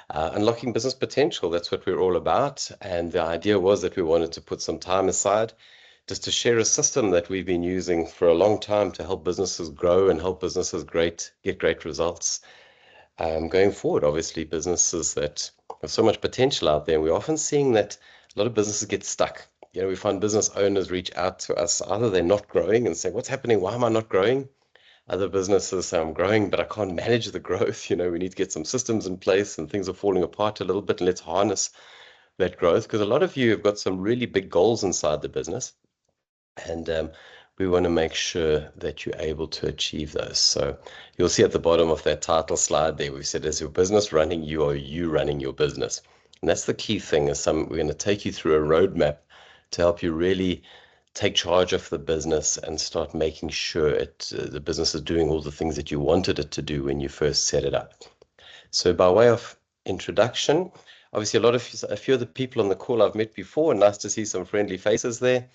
unlocking business potential. That's what we're all about. And the idea was that we wanted to put some time aside just to share a system that we've been using for a long time to help businesses grow and help businesses get great results going forward. Obviously, businesses that have so much potential out there, and we're often seeing that a lot of businesses get stuck. We find business owners reach out to us, either they're not growing and say, what's happening? Why am I not growing? Other businesses say, I'm growing, but I can't manage the growth. We need to get some systems in place and things are falling apart a little bit, and let's harness that growth, because a lot of you have got some really big goals inside the business, and we want to make sure that you're able to achieve those. So you'll see at the bottom of that title slide there, we said, is your business running you, or you running your business? And that's the key thing. We're going to take you through a roadmap to help you really take charge of the business and start making sure the business is doing all the things that you wanted it to do when you first set it up. So by way of introduction, obviously a few of the people on the call I've met before. Nice to see some friendly faces there.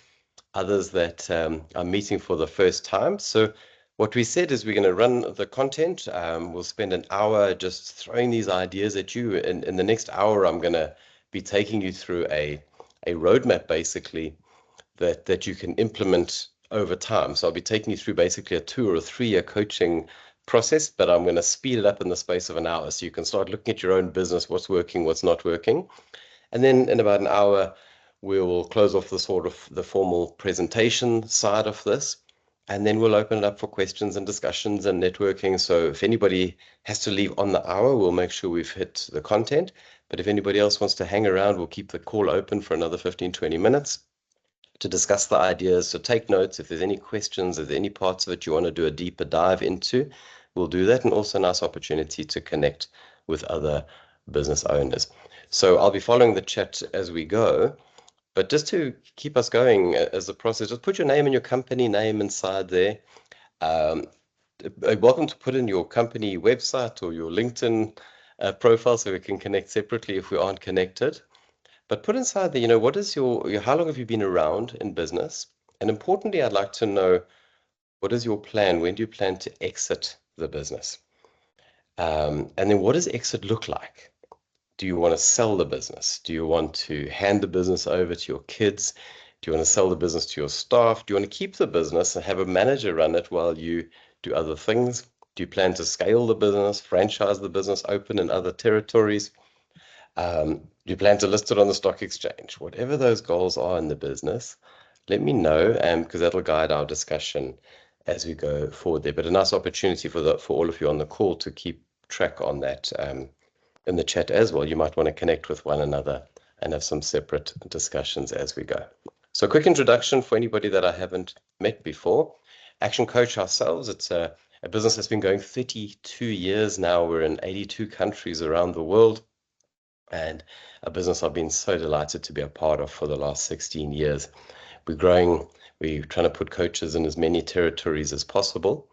Others that I'm meeting for the first time. So what we said is we're going to run the content. We'll spend an hour just throwing these ideas at you. And in the next hour, I'm going to be taking you through a roadmap, basically, that you can implement over time. So I'll be taking you through basically a 2 or a 3-year coaching process, but I'm going to speed it up in the space of an hour so you can start looking at your own business, what's working, what's not working. And then in about an hour, we will close off the sort of the formal presentation side of this, and then we'll open it up for questions and discussions and networking. So if anybody has to leave on the hour, we'll make sure we've hit the content. But if anybody else wants to hang around, we'll keep the call open for another 15, 20 minutes to discuss the ideas. So take notes. If there's any questions, if there's any parts of it you want to do a deeper dive into, we'll do that. And also a nice opportunity to connect with other business owners. So I'll be following the chat as we go. But just to keep us going as a process, just put your name and your company name inside there. Welcome to put in your company website or your LinkedIn profile so we can connect separately if we aren't connected. But put inside there, what is how long have you been around in business? And importantly, I'd like to know, what is your plan? When do you plan to exit the business? And then what does exit look like? Do you want to sell the business? Do you want to hand the business over to your kids? Do you want to sell the business to your staff? Do you want to keep the business and have a manager run it while you do other things? Do you plan to scale the business, franchise the business, open in other territories? Do you plan to list it on the stock exchange? Whatever those goals are in the business, let me know, because that'll guide our discussion as we go forward there. But a nice opportunity for all of you on the call to keep track on that in the chat as well. You might want to connect with one another and have some separate discussions as we go. So a quick introduction for anybody that I haven't met before. ActionCOACH ourselves, it's a business that's been going 32 years now. We're in 82 countries around the world, and a business I've been so delighted to be a part of for the last 16 years. We're growing. We're trying to put coaches in as many territories as possible.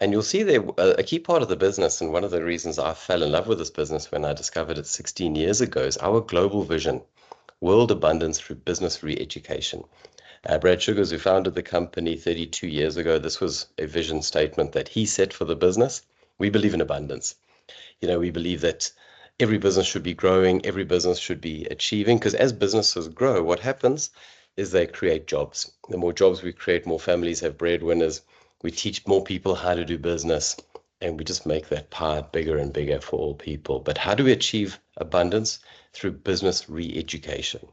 And you'll see there a key part of the business, and one of the reasons I fell in love with this business when I discovered it 16 years ago, is our global vision, world abundance through business re-education. Brad Sugars, who founded the company 32 years ago, this was a vision statement that he set for the business. We believe in abundance. We believe that every business should be growing, every business should be achieving, because as businesses grow, what happens is they create jobs. The more jobs we create, more families have breadwinners. We teach more people how to do business, and we just make that pie bigger and bigger for all people. But how do we achieve abundance? Through business re-education.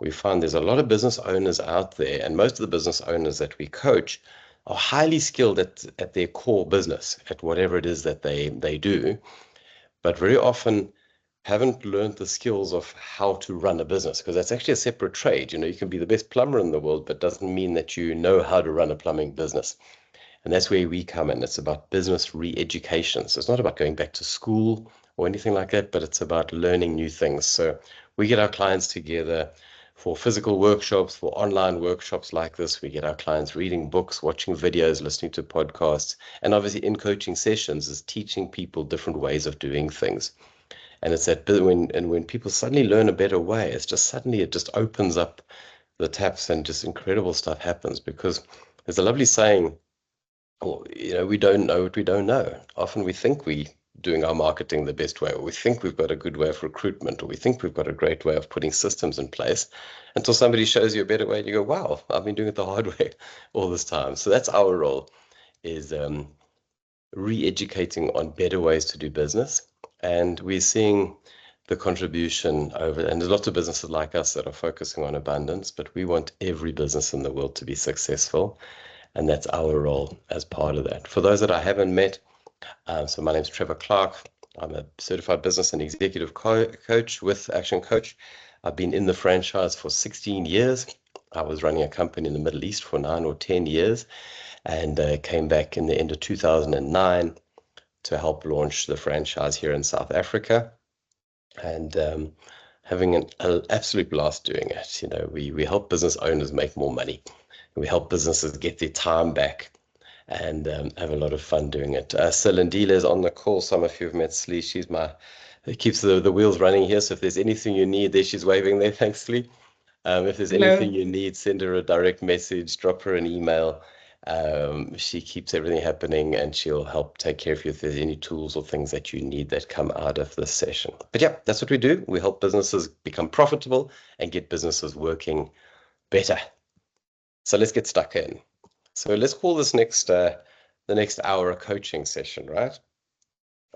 We find there's a lot of business owners out there, and most of the business owners that we coach are highly skilled at their core business, at whatever it is that they do, but very often haven't learned the skills of how to run a business, because that's actually a separate trade. You can be the best plumber in the world, but doesn't mean that you know how to run a plumbing business. And that's where we come in. It's about business re-education. So it's not about going back to school or anything like that, but it's about learning new things. So we get our clients together for physical workshops, for online workshops like this. We get our clients reading books, watching videos, listening to podcasts, and obviously in coaching sessions is teaching people different ways of doing things. And it's that when people suddenly learn a better way, it just opens up the taps and just incredible stuff happens, because there's a lovely saying, we don't know what we don't know. Often we think we doing our marketing the best way, or we think we've got a good way of recruitment, or we think we've got a great way of putting systems in place, until somebody shows you a better way and you go, wow, I've been doing it the hard way all this time. So that's our role, is re-educating on better ways to do business. And we're seeing the contribution over, and there's lots of businesses like us that are focusing on abundance, but we want every business in the world to be successful. And that's our role as part of that. For those that I haven't met, so my name is Trevor Clark. I'm a certified business and executive coach with ActionCOACH. I've been in the franchise for 16 years. I was running a company in the Middle East for 9 or 10 years, and came back in the end of 2009 to help launch the franchise here in South Africa, and having an absolute blast doing it. You know, we help business owners make more money. We help businesses get their time back, and have a lot of fun doing it. Celindila is on the call. Some of you have met Slee. She's it keeps the wheels running here. So if there's anything you need, there she's waving there. Thanks, Slee. If there's anything you need, send her a direct message, drop her an email. She keeps everything happening, and she'll help take care of you if there's any tools or things that you need that come out of this session. But yeah, that's what we do. We help businesses become profitable and get businesses working better. So let's get stuck in. So let's call this the next hour a coaching session, right?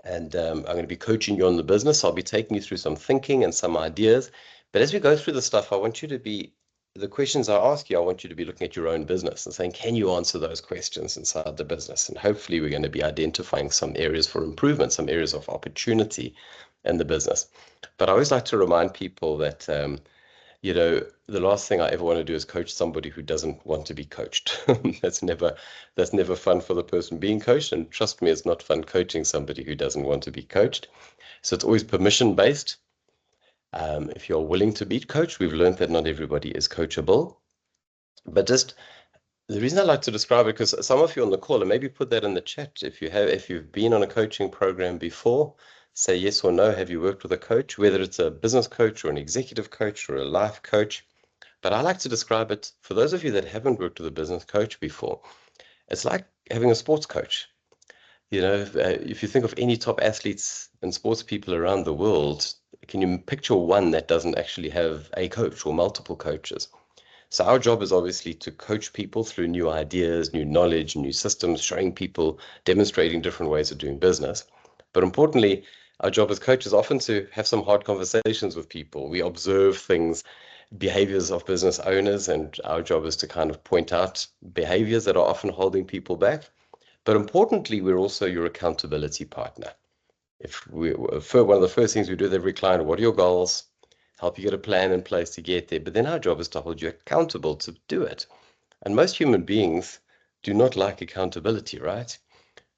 And I'm going to be coaching you on the business. I'll be taking you through some thinking and some ideas. But as we go through the stuff, I want you to be, the questions I ask you, I want you to be looking at your own business and saying, can you answer those questions inside the business? And hopefully we're going to be identifying some areas for improvement, some areas of opportunity in the business. But I always like to remind people that, you know, the last thing I ever want to do is coach somebody who doesn't want to be coached. That's never fun for the person being coached. And trust me, it's not fun coaching somebody who doesn't want to be coached. So it's always permission-based. If you're willing to be coached, we've learned that not everybody is coachable. But just the reason I like to describe it, because some of you on the call, and maybe put that in the chat if you've been on a coaching program before, say yes or no. Have you worked with a coach, whether it's a business coach or an executive coach or a life coach? But I like to describe it, for those of you that haven't worked with a business coach before, it's like having a sports coach. You know, if you think of any top athletes and sports people around the world, can you picture one that doesn't actually have a coach or multiple coaches? So our job is obviously to coach people through new ideas, new knowledge, new systems, showing people, demonstrating different ways of doing business. But importantly, our job as coaches is often to have some hard conversations with people. We observe things, behaviors of business owners, and our job is to kind of point out behaviors that are often holding people back. But importantly, we're also your accountability partner. One of the first things we do with every client, what are your goals? Help you get a plan in place to get there. But then our job is to hold you accountable to do it. And most human beings do not like accountability, right?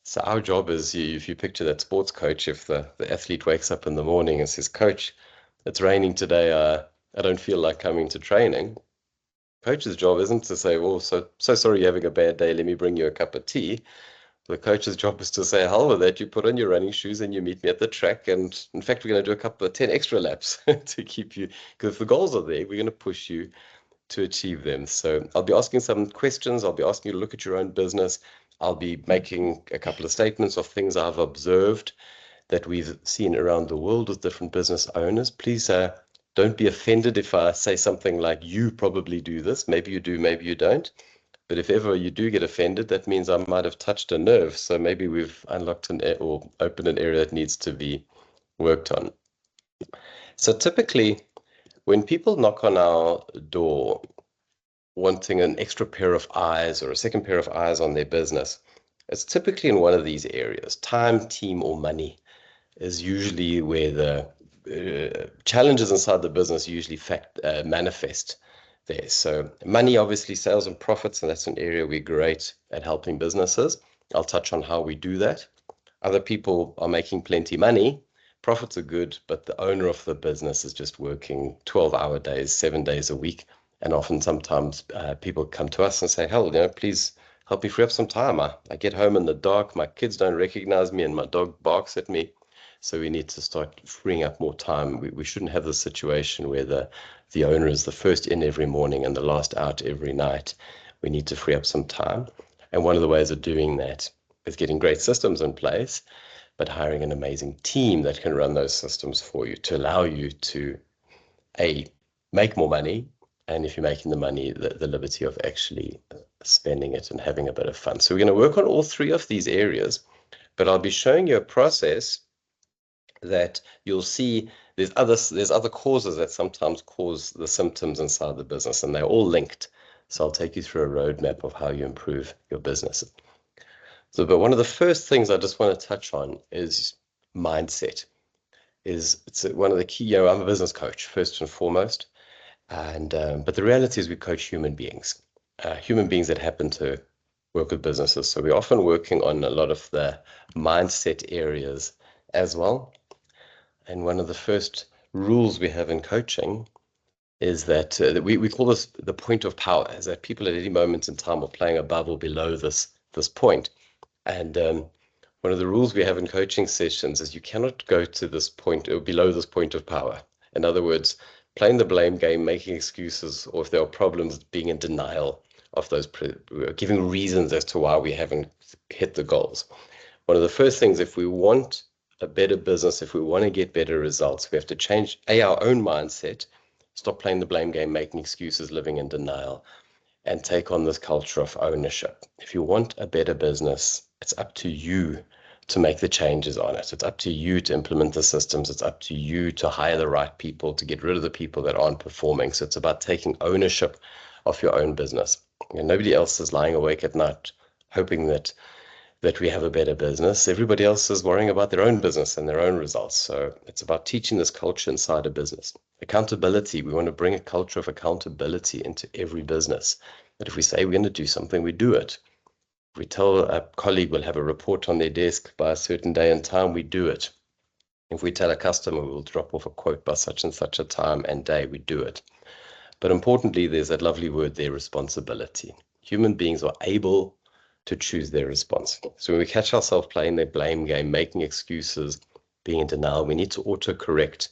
So our job is, if you picture that sports coach, if the athlete wakes up in the morning and says, Coach, it's raining today, I don't feel like coming to training. Coach's job isn't to say, well, so sorry you're having a bad day, let me bring you a cup of tea. The coach's job is to say, hell with that, you put on your running shoes and you meet me at the track. And in fact, we're going to do a couple of 10 extra laps to keep you, because if the goals are there, we're going to push you to achieve them. So I'll be asking some questions. I'll be asking you to look at your own business. I'll be making a couple of statements of things I've observed that we've seen around the world with different business owners. Please don't be offended if I say something like, you probably do this. Maybe you do, maybe you don't. But if ever you do get offended, that means I might have touched a nerve. So maybe we've unlocked or opened an area that needs to be worked on. So typically, when people knock on our door wanting an extra pair of eyes or a second pair of eyes on their business, it's typically in one of these areas. Time, team, or money is usually where the challenges inside the business usually manifest there. So money, obviously, sales and profits, and that's an area we're great at helping businesses. I'll touch on how we do that. Other people are making plenty money. Profits are good, but the owner of the business is just working 12-hour days, 7 days a week. And often sometimes people come to us and say, hell, please help me free up some time. I get home in the dark, my kids don't recognize me, and my dog barks at me. So we need to start freeing up more time. We shouldn't have the situation where the owner is the first in every morning and the last out every night. We need to free up some time. And one of the ways of doing that is getting great systems in place. but hiring an amazing team that can run those systems for you to allow you to, A, make more money, and if you're making the money, the liberty of actually spending it and having a bit of fun. So we're going to work on all three of these areas, but I'll be showing you a process that you'll see there's other causes that sometimes cause the symptoms inside the business, and they're all linked. So I'll take you through a roadmap of how you improve your business. So, but one of the first things I just want to touch on is mindset. It's one of the key. I'm a business coach first and foremost, and but the reality is we coach human beings that happen to work with businesses. So we're often working on a lot of the mindset areas as well. And one of the first rules we have in coaching is that we call this the point of power, is that people at any moment in time are playing above or below this point. And one of the rules we have in coaching sessions is you cannot go to this point or below this point of power. In other words, playing the blame game, making excuses, or if there are problems, being in denial of those, giving reasons as to why we haven't hit the goals. One of the first things, if we want a better business, if we want to get better results, we have to change our own mindset, stop playing the blame game, making excuses, living in denial, and take on this culture of ownership. If you want a better business, it's up to you to make the changes on it. It's up to you to implement the systems. It's up to you to hire the right people, to get rid of the people that aren't performing. So it's about taking ownership of your own business. And nobody else is lying awake at night hoping that we have a better business. Everybody else is worrying about their own business and their own results. So it's about teaching this culture inside a business. Accountability. We want to bring a culture of accountability into every business. That if we say we're going to do something, we do it. If we tell a colleague we'll have a report on their desk by a certain day and time, we do it. If we tell a customer we'll drop off a quote by such and such a time and day, we do it. But importantly, there's that lovely word there, responsibility. Human beings are able to choose their response. So when we catch ourselves playing the blame game, making excuses, being in denial, we need to auto-correct.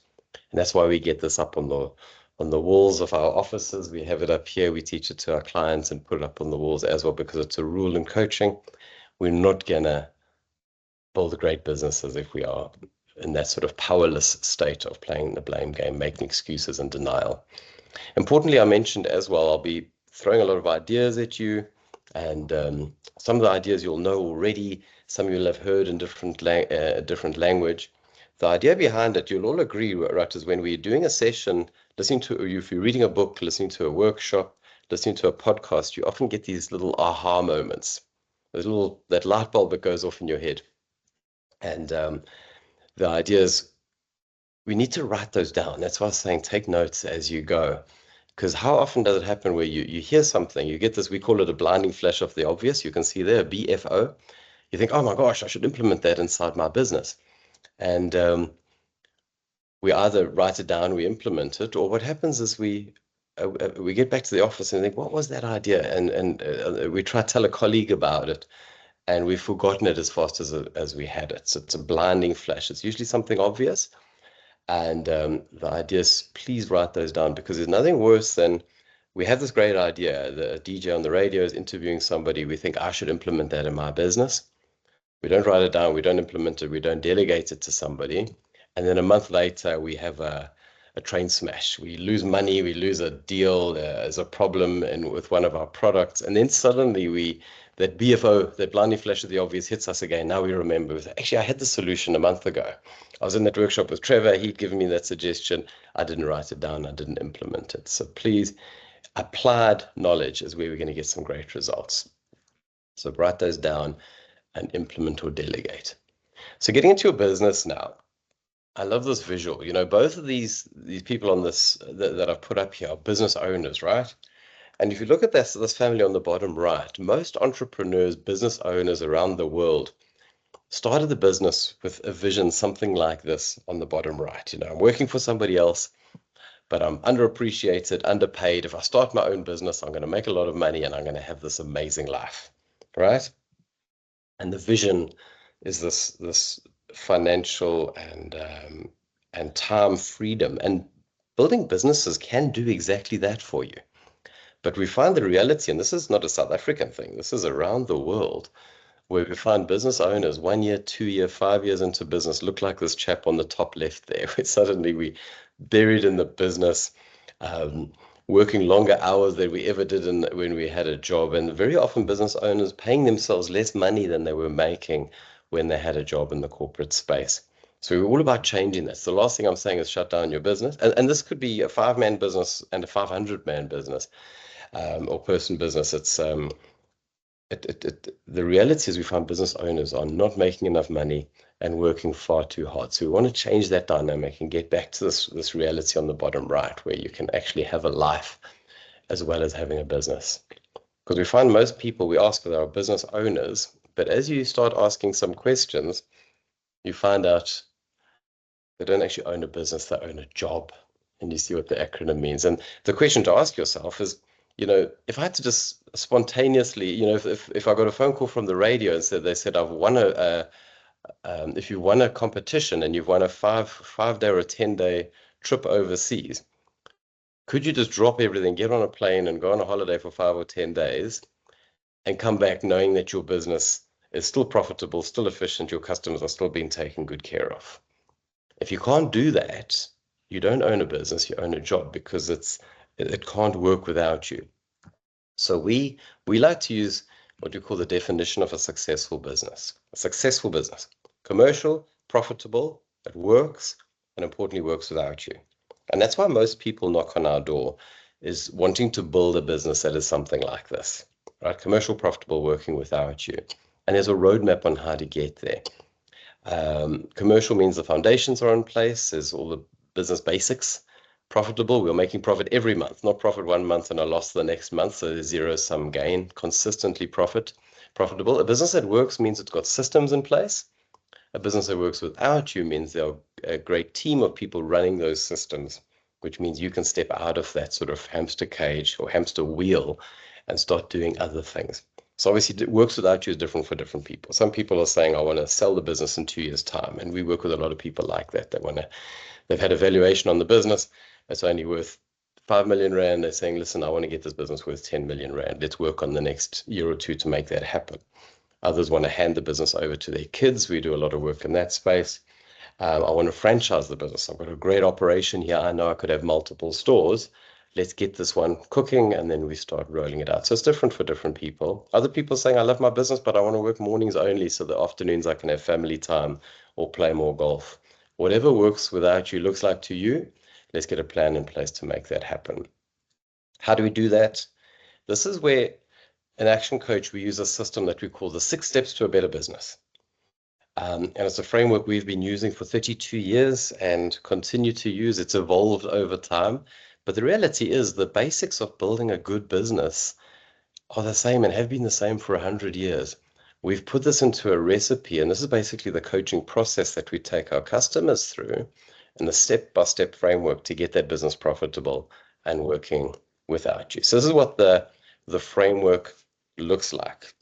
And that's why we get this up on the walls of our offices. We have it up here. We teach it to our clients and put it up on the walls as well, because it's a rule in coaching. We're not going to build great businesses if we are in that sort of powerless state of playing the blame game, making excuses and denial. Importantly, I mentioned as well, I'll be throwing a lot of ideas at you, and some of the ideas you'll know already, some you'll have heard in different language. The idea behind it, you'll all agree, right, is when we're doing a session, listening to, if you're reading a book, listening to a workshop, listening to a podcast, you often get these little aha moments. There's that light bulb that goes off in your head. And the idea is we need to write those down. That's why I was saying take notes as you go. Because how often does it happen where you hear something, you get this, we call it a blinding flash of the obvious. You can see there, BFO. You think, oh my gosh, I should implement that inside my business. And we either write it down, we implement it, or what happens is we get back to the office and think, what was that idea? And we try to tell a colleague about it, and we've forgotten it as fast as we had it. So it's a blinding flash. It's usually something obvious. And the idea is, please write those down, because there's nothing worse than we have this great idea. The DJ on the radio is interviewing somebody. We think I should implement that in my business. We don't write it down. We don't implement it. We don't delegate it to somebody. And then a month later, we have a train smash. We lose money. We lose a deal. There's a problem with one of our products. And then suddenly that BFO, that blinding flash of the obvious, hits us again. Now we remember, actually, I had the solution a month ago. I was in that workshop with Trevor. He'd given me that suggestion. I didn't write it down. I didn't implement it. So please, applied knowledge is where we're going to get some great results. So write those down and implement or delegate. So getting into your business now, I love this visual. Both of these people on this that I've put up here are business owners, right? And if you look at this family on the bottom right, most entrepreneurs, business owners around the world started the business with a vision, something like this on the bottom right. I'm working for somebody else, but I'm underappreciated, underpaid. If I start my own business, I'm going to make a lot of money and I'm going to have this amazing life, right? And the vision is this financial and time freedom. And building businesses can do exactly that for you. But we find the reality, and this is not a South African thing, this is around the world, where we find business owners 1 year, 2 year, 5 years into business look like this chap on the top left there, where suddenly we buried in the business, um, working longer hours than we ever did when we had a job. And very often business owners paying themselves less money than they were making when they had a job in the corporate space. So we're all about changing that. So the last thing I'm saying is shut down your business. And this could be a 5-man business and a 500-man business, or person business. The reality is we find business owners are not making enough money and working far too hard. So we want to change that dynamic and get back to this reality on the bottom right, where you can actually have a life as well as having a business. Because we find most people we ask that are business owners, but as you start asking some questions, you find out they don't actually own a business, they own a job. And you see what the acronym means. And the question to ask yourself is, if I had to just spontaneously, if I got a phone call from the radio and they said, I've won if you won a competition and you've won a five-day or a 10-day trip overseas, could you just drop everything, get on a plane and go on a holiday for 5 or 10 days and come back knowing that your business is still profitable, still efficient, your customers are still being taken good care of? If you can't do that, you don't own a business, you own a job, because it can't work without you. So we like to use what we call the definition of a successful business. A successful business, commercial, profitable, that works, and importantly works without you. And that's why most people knock on our door, is wanting to build a business that is something like this, right? Commercial, profitable, working without you. And there's a roadmap on how to get there. Commercial means the foundations are in place. There's all the business basics. Profitable, we're making profit every month, not profit 1 month and a loss the next month. So there's zero-sum gain, consistently profitable. A business that works means it's got systems in place. A business that works without you means there are a great team of people running those systems, which means you can step out of that sort of hamster cage or hamster wheel and start doing other things. So obviously, it works without you is different for different people. Some people are saying, I want to sell the business in 2 years' time. And we work with a lot of people like that. They've had a valuation on the business. It's only worth 5 million Rand. They're saying, listen, I want to get this business worth 10 million Rand. Let's work on the next year or two to make that happen. Others want to hand the business over to their kids. We do a lot of work in that space. I want to franchise the business. I've got a great operation here. I know I could have multiple stores. Let's get this one cooking, and then we start rolling it out. So it's different for different people. Other people saying, I love my business, but I want to work mornings only, so the afternoons I can have family time or play more golf. Whatever works without you looks like to you, let's get a plan in place to make that happen. How do we do that? This is where in Action Coach, we use a system that we call the 6 steps to a better business. And it's a framework we've been using for 32 years and continue to use. It's evolved over time. But the reality is the basics of building a good business are the same and have been the same for 100 years. We've put this into a recipe, and this is basically the coaching process that we take our customers through and the step-by-step framework to get that business profitable and working without you. So this is what the framework looks like.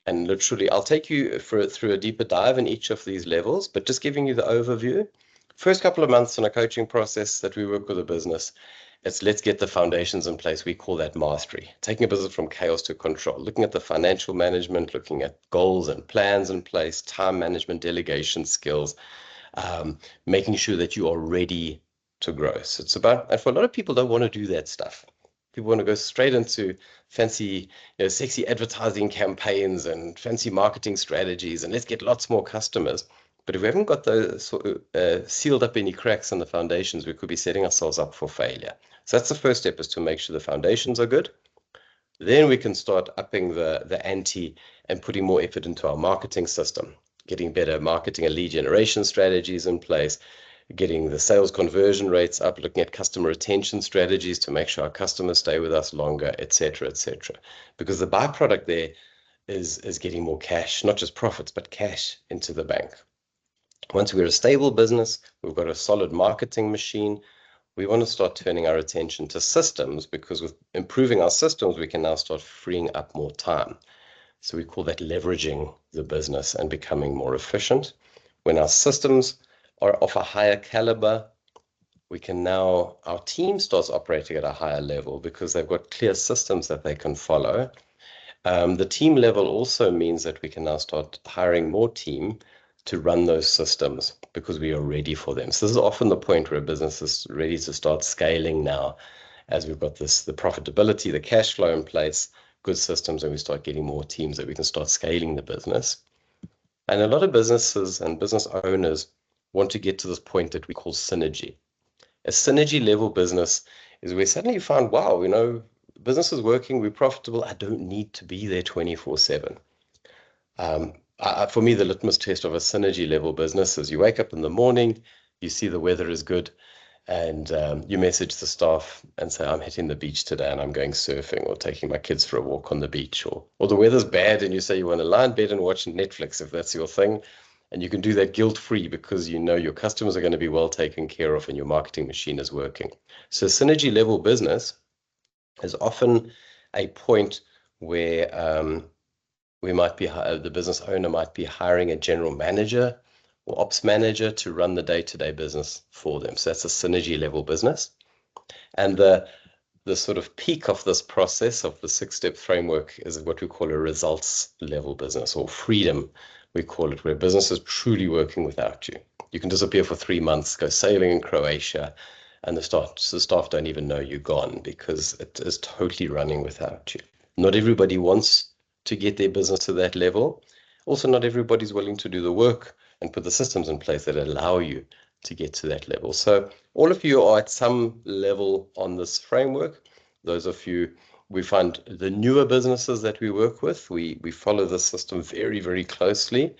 And literally, I'll take you through a deeper dive in each of these levels, but just giving you the overview. First couple of months in a coaching process that we work with a business, let's get the foundations in place. We call that mastery. Taking a business from chaos to control, looking at the financial management, looking at goals and plans in place, time management, delegation skills, making sure that you are ready to grow. So it's about, and for a lot of people don't want to do that stuff. People want to go straight into fancy, sexy advertising campaigns and fancy marketing strategies, and let's get lots more customers. But if we haven't got those sealed up any cracks in the foundations, we could be setting ourselves up for failure. So that's the first step, is to make sure the foundations are good. Then we can start upping the ante and putting more effort into our marketing system, getting better marketing and lead generation strategies in place, getting the sales conversion rates up, looking at customer retention strategies to make sure our customers stay with us longer, etc., etc. Because the byproduct there is getting more cash, not just profits, but cash into the bank. Once we're a stable business, we've got a solid marketing machine, we want to start turning our attention to systems, because with improving our systems, we can now start freeing up more time. So we call that leveraging the business and becoming more efficient. When our systems are of a higher caliber, our team starts operating at a higher level because they've got clear systems that they can follow. The team level also means that we can now start hiring more team to run those systems because we are ready for them. So this is often the point where a business is ready to start scaling now, as we've got the profitability, the cash flow in place, good systems, and we start getting more teams that we can start scaling the business. And a lot of businesses and business owners want to get to this point that we call synergy. A synergy level business is where suddenly you find, wow, business is working, we're profitable, I don't need to be there 24/7. For me, the litmus test of a synergy level business is you wake up in the morning, you see the weather is good, and you message the staff and say, I'm hitting the beach today and I'm going surfing or taking my kids for a walk on the beach, or the weather's bad and you say you want to lie in bed and watch Netflix if that's your thing. And you can do that guilt-free because you know your customers are going to be well taken care of and your marketing machine is working. So synergy level business is often a point where the business owner might be hiring a general manager or ops manager to run the day-to-day business for them. So that's a synergy level business. And the sort of peak of this process of the 6-step framework is what we call a results level business, or freedom, we call it, where business is truly working without you. You can disappear for 3 months, go sailing in Croatia, and the staff don't even know you're gone because it is totally running without you. Not everybody wants to get their business to that level. Also, not everybody's willing to do the work and put the systems in place that allow you to get to that level. So all of you are at some level on this framework. Those of you, we find the newer businesses that we work with, we follow the system very, very closely.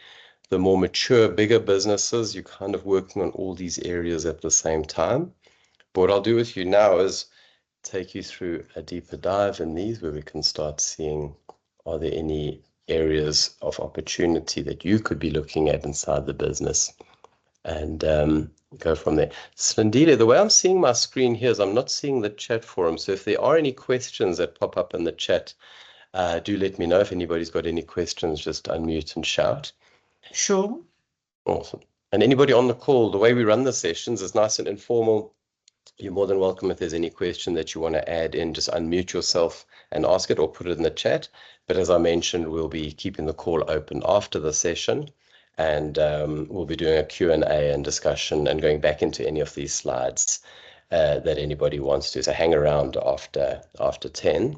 The more mature, bigger businesses, you're kind of working on all these areas at the same time. But what I'll do with you now is take you through a deeper dive in these where we can start seeing, are there any areas of opportunity that you could be looking at inside the business, and go from there. Slindile, the way I'm seeing my screen here is I'm not seeing the chat forum. So if there are any questions that pop up in the chat, do let me know. If anybody's got any questions, just unmute and shout. Sure. Awesome. And anybody on the call, the way we run the sessions is nice and informal. You're more than welcome if there's any question that you want to add in, just unmute yourself and ask it or put it in the chat. But as I mentioned, we'll be keeping the call open after the session, and we'll be doing a Q&A and discussion and going back into any of these slides that anybody wants to. So hang around after 10.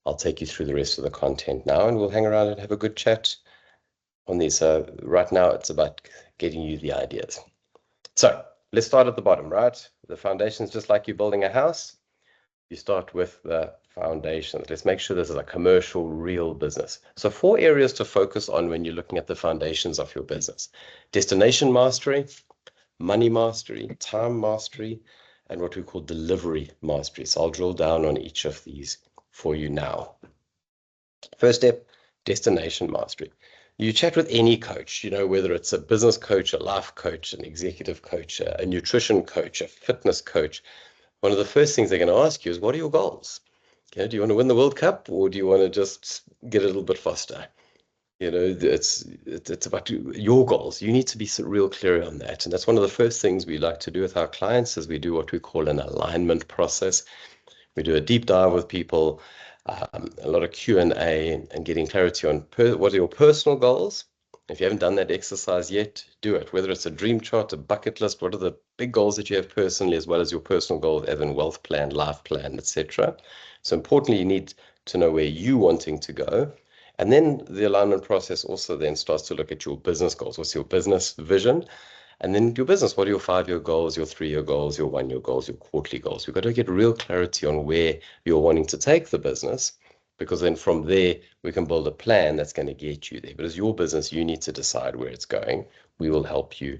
I'll take you through the rest of the content now, and we'll hang around and have a good chat on these. So right now, it's about getting you the ideas. So let's start at the bottom, right? The foundation is just like you're building a house. You start with the foundations. Let's make sure this is a commercial, real business. So 4 areas to focus on when you're looking at the foundations of your business: destination mastery, money mastery, time mastery, and what we call delivery mastery. So I'll drill down on each of these for you now. First step, destination mastery. You chat with any coach, whether it's a business coach, a life coach, an executive coach, a nutrition coach, a fitness coach. One of the first things they're going to ask you is, what are your goals? Do you want to win the World Cup, or do you want to just get a little bit faster? It's about your goals. You need to be real clear on that. And that's one of the first things we like to do with our clients is we do what we call an alignment process. We do a deep dive with people, a lot of Q&A, and getting clarity on what are your personal goals. If you haven't done that exercise yet, do it. Whether it's a dream chart, a bucket list, what are the big goals that you have personally, as well as your personal goals, as in wealth plan, life plan, etc. So importantly, you need to know where you're wanting to go. And then the alignment process also then starts to look at your business goals. What's your business vision? And then your business, what are your 5-year goals, your 3-year goals, your 1-year goals, your quarterly goals? We've got to get real clarity on where you're wanting to take the business, because then from there, we can build a plan that's going to get you there. But as your business, you need to decide where it's going. We will help you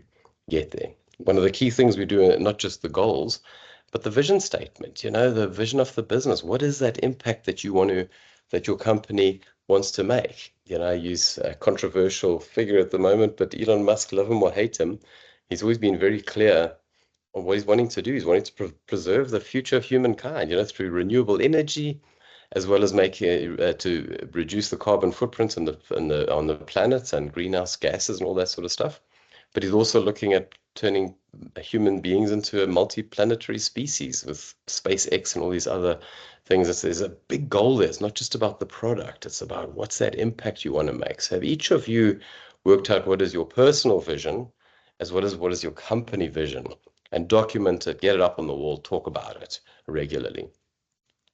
get there. One of the key things we do, not just the goals, but the vision statement, the vision of the business. What is that impact that that your company wants to make? I use a controversial figure at the moment, but Elon Musk, love him or hate him, he's always been very clear on what he's wanting to do. He's wanting to preserve the future of humankind, through renewable energy, as well as making to reduce the carbon footprint on the planet and greenhouse gases and all that sort of stuff. but he's also looking at turning human beings into a multi-planetary species with SpaceX and all these other things. There's a big goal there. It's not just about the product. It's about what's that impact you want to make. So have each of you worked out what is your personal vision as well as what is your company vision, and document it, get it up on the wall, talk about it regularly.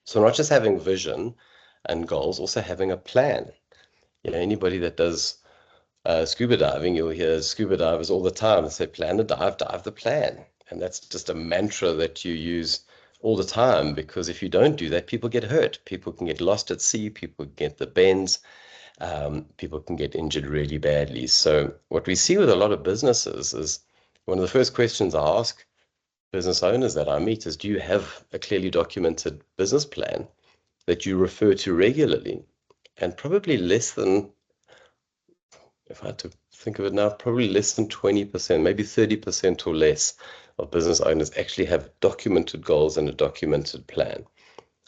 So not just having vision and goals, also having a plan. Anybody that does scuba diving, you'll hear scuba divers all the time. They say, plan the dive, dive the plan. And that's just a mantra that you use all the time, because if you don't do that, people get hurt. People can get lost at sea. People can get the bends. People can get injured really badly. So what we see with a lot of businesses is one of the first questions I ask business owners that I meet is, do you have a clearly documented business plan that you refer to regularly? And probably less than, if I had to think of it now, probably less than 20%, maybe 30% or less of business owners actually have documented goals and a documented plan.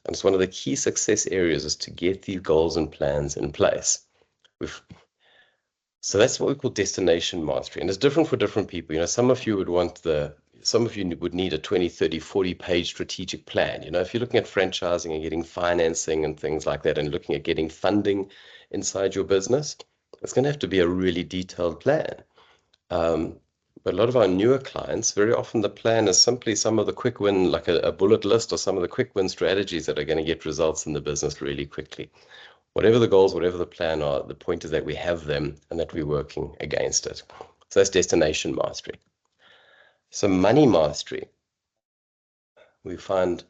And it's one of the key success areas is to get these goals and plans in place. So that's what we call destination mastery. And it's different for different people. Some of you would need a 20, 30, 40-page strategic plan. If you're looking at franchising and getting financing and things like that, and looking at getting funding inside your business, it's going to have to be a really detailed plan. But a lot of our newer clients, very often the plan is simply some of the quick win, like a bullet list, or some of the quick win strategies that are going to get results in the business really quickly. Whatever the goals, whatever the plan are, the point is that we have them and that we're working against it. So that's destination mastery. So money mastery. I find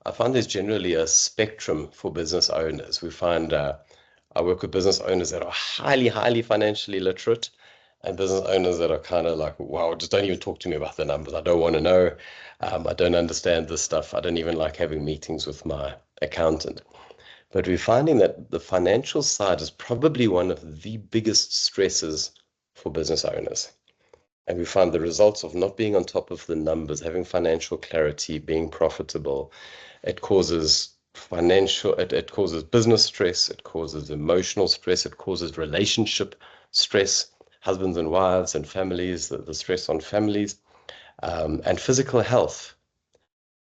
there's generally a spectrum for business owners. We find I work with business owners that are highly, highly financially literate, and business owners that are kind of like, wow, just don't even talk to me about the numbers. I don't want to know. I don't understand this stuff. I don't even like having meetings with my accountant. But we're finding that the financial side is probably one of the biggest stresses for business owners. And we find the results of not being on top of the numbers, having financial clarity, being profitable, it causes it causes business stress, it causes emotional stress, it causes relationship stress, husbands and wives and families, the stress on families, and physical health.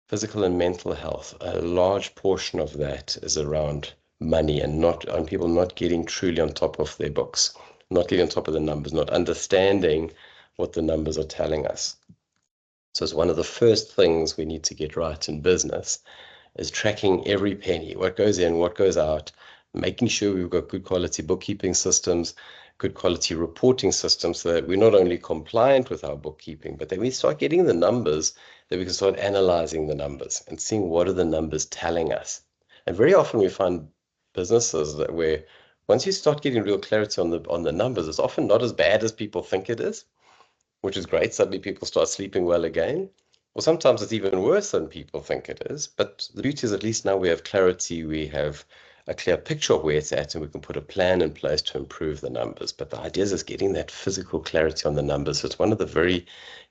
Physical and mental health, a large portion of that is around money and not on people not getting truly on top of their books, not getting on top of the numbers, not understanding what the numbers are telling us. So it's one of the first things we need to get right in business is tracking every penny, what goes in, what goes out, making sure we've got good quality bookkeeping systems, good quality reporting systems, so that we're not only compliant with our bookkeeping, but that we start getting the numbers, that we can start analyzing the numbers and seeing what are the numbers telling us. And very often we find businesses that where once you start getting real clarity on the numbers, it's often not as bad as people think it is, which is great. Suddenly people start sleeping well again. Or sometimes it's even worse than people think it is. But the beauty is at least now we have clarity, we have a clear picture of where it's at, and we can put a plan in place to improve the numbers. But the idea is getting that physical clarity on the numbers. So it's one of the very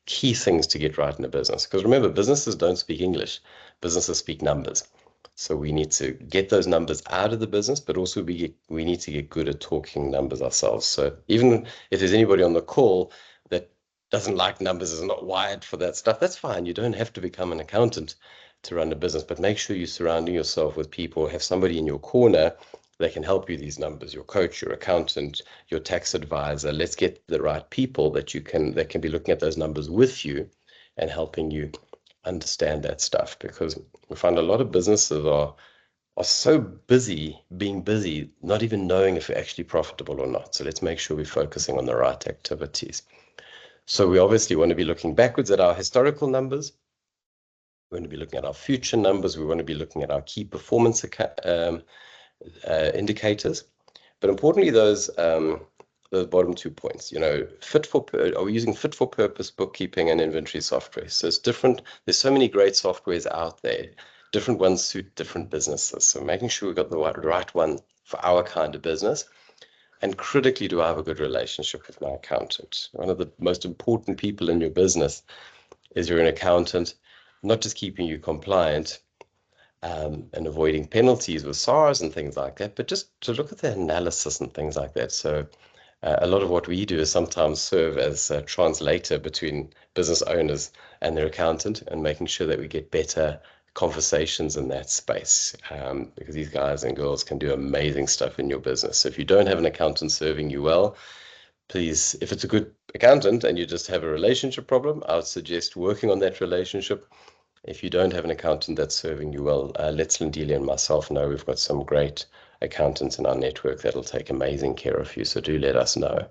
key things to get right in a business. Because remember, businesses don't speak English. Businesses speak numbers. So we need to get those numbers out of the business, but also we need to get good at talking numbers ourselves. So even if there's anybody on the call that doesn't like numbers, is not wired for that stuff, that's fine. You don't have to become an accountant to run a business, but make sure you're surrounding yourself with people, have somebody in your corner that can help you these numbers, your coach, your accountant, your tax advisor. Let's get the right people that can be looking at those numbers with you and helping you understand that stuff, because we find a lot of businesses are so busy being busy, not even knowing if we're actually profitable or not. So let's make sure we're focusing on the right activities. So we obviously want to be looking backwards at our historical numbers. We want to be looking at our future numbers. We want to be looking at our key performance indicators. But importantly, those bottom 2 points, are we using fit for purpose bookkeeping and inventory software? So it's different. There's so many great softwares out there. Different ones suit different businesses. So making sure we've got the right one for our kind of business. And critically, do I have a good relationship with my accountant? One of the most important people in your business is your accountant, not just keeping you compliant and avoiding penalties with SARS and things like that, but just to look at the analysis and things like that. So A lot of what we do is sometimes serve as a translator between business owners and their accountant, and making sure that we get better conversations in that space, because these guys and girls can do amazing stuff in your business. So if you don't have an accountant serving you well, please, if it's a good accountant and you just have a relationship problem, I would suggest working on that relationship. If you don't have an accountant that's serving you well, let Lindelia and myself know. We've got some great accountants in our network that'll take amazing care of you, so do let us know.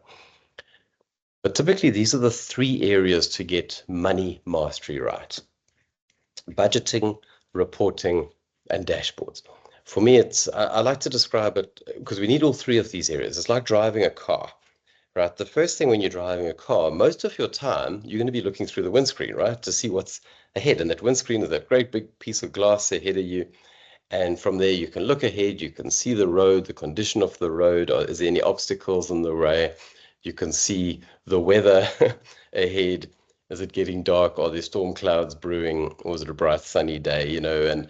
But typically, these are the three areas to get money mastery right: budgeting, reporting, and dashboards. For me, I like to describe it because we need all three of these areas. It's like driving a car. Right, the first thing when you're driving a car, most of your time, you're going to be looking through the windscreen, right, to see what's ahead. And that windscreen is that great big piece of glass ahead of you. And from there, you can look ahead, you can see the road, the condition of the road, or is there any obstacles in the way? You can see the weather ahead. Is it getting dark? Are there storm clouds brewing? Or is it a bright sunny day? And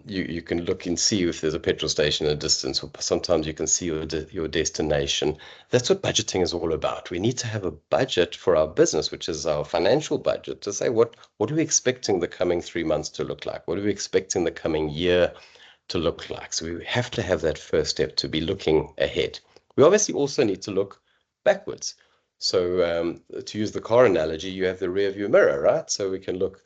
you can look and see if there's a petrol station in the distance, or sometimes you can see your destination. That's what budgeting is all about. We need to have a budget for our business, which is our financial budget, to say what are we expecting the coming 3 months to look like? What are we expecting the coming year to look like? So we have to have that first step to be looking ahead. We obviously also need to look backwards. So to use the car analogy, you have the rear view mirror, right? So we can look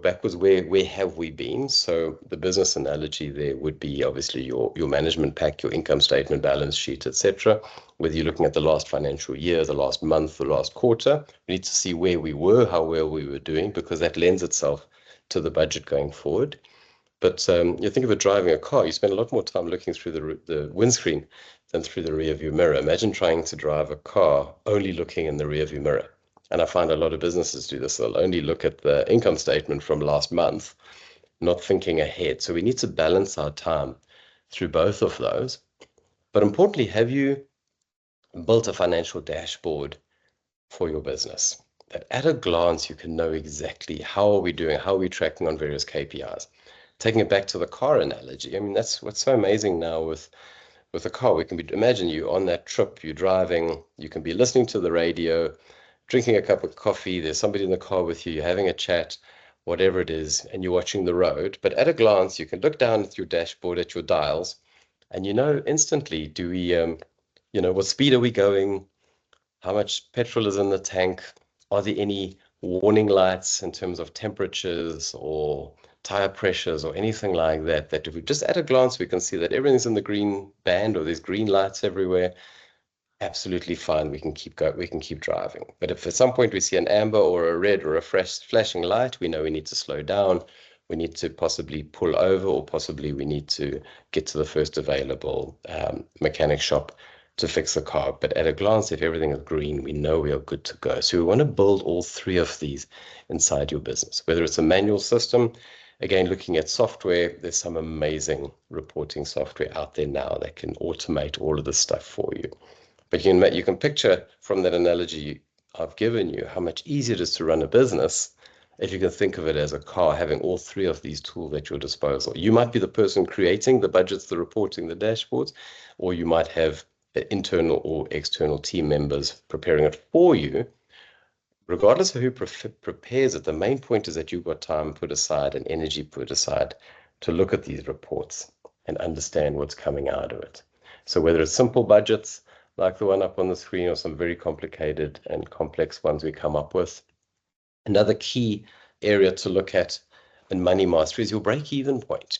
backwards. Where have we been? So the business analogy there would be obviously your management pack, your income statement, balance sheet, etc. Whether you're looking at the last financial year, the last month, the last quarter, we need to see where we were, how well we were doing, because that lends itself to the budget going forward. But you think of it driving a car, you spend a lot more time looking through the windscreen than through the rear view mirror. Imagine trying to drive a car only looking in the rear view mirror. And I find a lot of businesses do this. They'll only look at the income statement from last month, not thinking ahead. So we need to balance our time through both of those. But importantly, have you built a financial dashboard for your business that at a glance you can know exactly how are we doing, how are we tracking on various KPIs? Taking it back to the car analogy, I mean, that's what's so amazing now with a car. We can imagine you on that trip, you're driving, you can be listening to the radio, drinking a cup of coffee, there's somebody in the car with you, you're having a chat, whatever it is, and you're watching the road. But at a glance, you can look down at your dashboard, at your dials, and you know instantly, do we, what speed are we going? How much petrol is in the tank? Are there any warning lights in terms of temperatures or tire pressures or anything like that? That if we just at a glance, we can see that everything's in the green band or there's green lights everywhere. Absolutely fine. We can keep going. We can keep driving. But if at some point we see an amber or a red or a flashing light, we know we need to slow down. We need to possibly pull over, or possibly we need to get to the first available mechanic shop to fix the car. But at a glance, if everything is green, we know we are good to go. So we want to build all three of these inside your business, whether it's a manual system. Again, looking at software, there's some amazing reporting software out there now that can automate all of this stuff for you. But you can picture from that analogy I've given you how much easier it is to run a business if you can think of it as a car, having all three of these tools at your disposal. You might be the person creating the budgets, the reporting, the dashboards, or you might have internal or external team members preparing it for you. Regardless of who prepares it, the main point is that you've got time put aside and energy put aside to look at these reports and understand what's coming out of it. So whether it's simple budgets, like the one up on the screen, or some very complicated and complex ones we come up with. Another key area to look at in money mastery is your break-even point.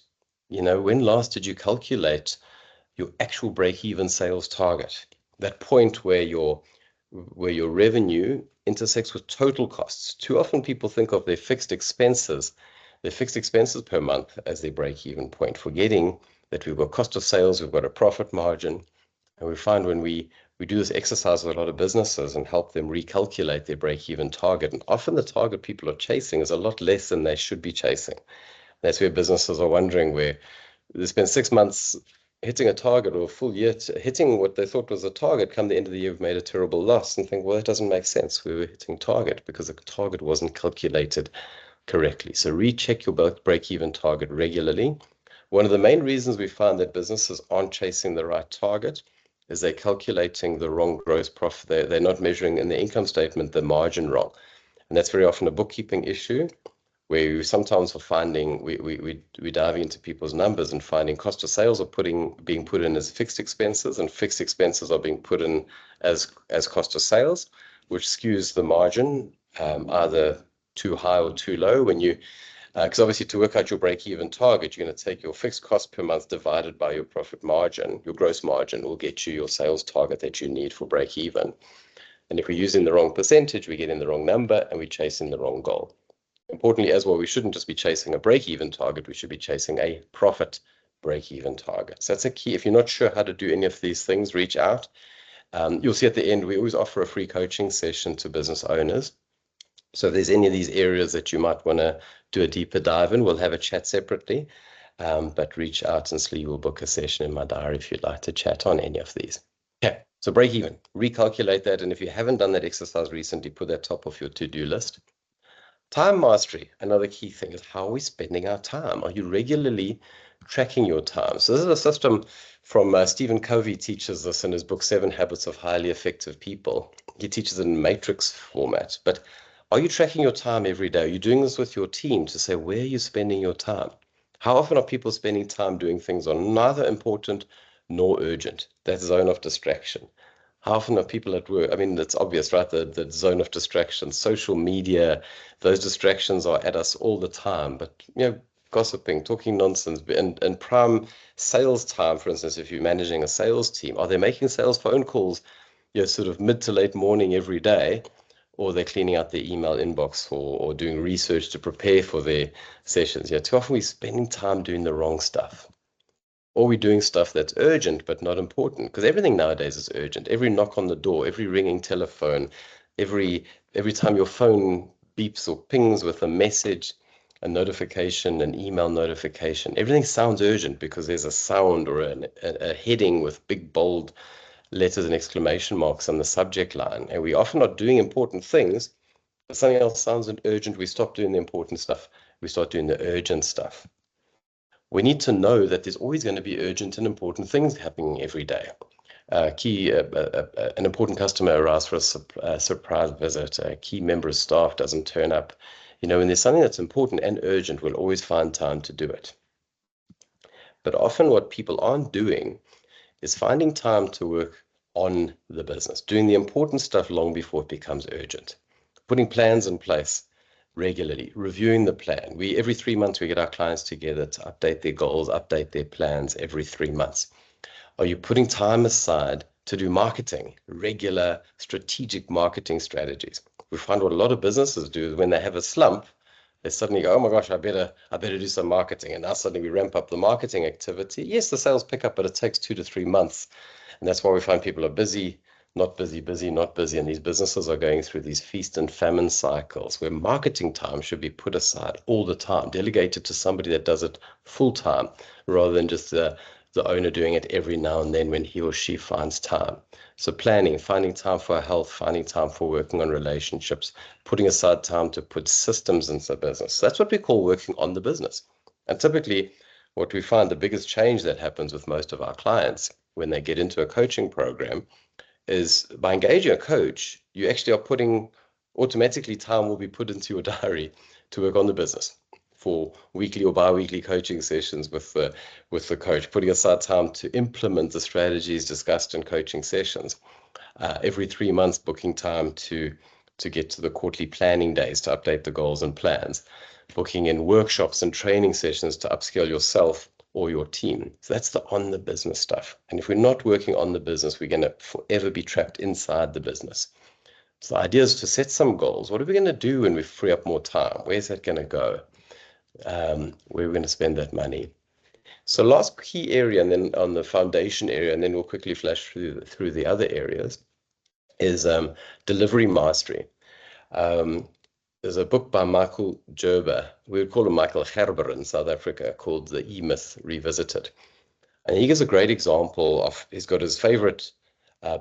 When last did you calculate your actual break-even sales target? That point where your revenue intersects with total costs. Too often people think of their fixed expenses per month as their break-even point, forgetting that we've got cost of sales, we've got a profit margin. And we find when we do this exercise with a lot of businesses and help them recalculate their break-even target, and often the target people are chasing is a lot less than they should be chasing. That's where businesses are wondering, where they spend 6 months hitting a target, or a full year hitting what they thought was a target. Come the end of the year, we've made a terrible loss, and think, well, that doesn't make sense. We were hitting target because the target wasn't calculated correctly. So recheck your break-even target regularly. One of the main reasons we find that businesses aren't chasing the right target is they're calculating the wrong gross profit. They're not measuring in the income statement the margin wrong. And that's very often a bookkeeping issue where you sometimes are finding we diving into people's numbers and finding cost of sales are being put in as fixed expenses, and fixed expenses are being put in as cost of sales, which skews the margin either too high or too low. When you because obviously to work out your break-even target, you're going to take your fixed cost per month divided by your profit margin. Your gross margin will get you your sales target that you need for break-even. And if we're using the wrong percentage, we get in the wrong number and we're chasing the wrong goal. Importantly as well, we shouldn't just be chasing a break-even target, we should be chasing a profit break-even target. So that's a key. If you're not sure how to do any of these things, reach out. You'll see at the end, we always offer a free coaching session to business owners. So if there's any of these areas that you might want to do a deeper dive in, we'll have a chat separately. But reach out and Slee will book a session in my diary if you'd like to chat on any of these. Okay, so break even, recalculate that. And if you haven't done that exercise recently, put that top of your to-do list. Time mastery, another key thing is how are we spending our time? Are you regularly tracking your time? So this is a system from Stephen Covey teaches this in his book, 7 Habits of Highly Effective People. He teaches it in matrix format, but are you tracking your time every day? Are you doing this with your team to say, where are you spending your time? How often are people spending time doing things that are neither important nor urgent? That zone of distraction. How often are people at work? I mean, it's obvious, right? The zone of distraction, social media, those distractions are at us all the time. But, gossiping, talking nonsense, and prime sales time, for instance, if you're managing a sales team, are they making sales phone calls, sort of mid to late morning every day? Or they're cleaning out their email inbox or doing research to prepare for their sessions. Too often we're spending time doing the wrong stuff. Or we're doing stuff that's urgent but not important, because everything nowadays is urgent. Every knock on the door, every ringing telephone, every time your phone beeps or pings with a message, a notification, an email notification, everything sounds urgent because there's a sound or a heading with big bold letters and exclamation marks on the subject line. And we often are doing important things, but something else sounds urgent. We stop doing the important stuff. We start doing the urgent stuff. We need to know that there's always going to be urgent and important things happening every day. An important customer arrives for a surprise visit. A key member of staff doesn't turn up. When there's something that's important and urgent, we'll always find time to do it. But often what people aren't doing is finding time to work on the business, doing the important stuff long before it becomes urgent, putting plans in place regularly, reviewing the plan. Every 3 months, we get our clients together to update their goals, update their plans every 3 months. Are you putting time aside to do marketing, regular strategic marketing strategies? We find what a lot of businesses do is when they have a slump, they suddenly go, oh my gosh, I better do some marketing. And now suddenly we ramp up the marketing activity. Yes, the sales pick up, but it takes 2 to 3 months. And that's why we find people are busy, not busy, busy, not busy. And these businesses are going through these feast and famine cycles where marketing time should be put aside all the time, delegated to somebody that does it full time rather than just the owner doing it every now and then when he or she finds time. So planning, finding time for health, finding time for working on relationships, putting aside time to put systems into the business. So that's what we call working on the business. And typically what we find the biggest change that happens with most of our clients when they get into a coaching program is by engaging a coach, you actually are putting automatically time will be put into your diary to work on the business for weekly or bi-weekly coaching sessions with the coach, putting aside time to implement the strategies discussed in coaching sessions. Every 3 months, booking time to get to the quarterly planning days to update the goals and plans, booking in workshops and training sessions to upskill yourself or your team. So that's the on the business stuff. And if we're not working on the business, we're going to forever be trapped inside the business. So the idea is to set some goals. What are we going to do when we free up more time? Where's that going to go? Where are we going to spend that money? So last key area, and then on the foundation area, and then we'll quickly flash through the other areas, is delivery mastery. There's a book by Michael Gerber, we would call him Michael Gerber in South Africa, called The E-Myth Revisited. And he gives a great example of, he's got his favorite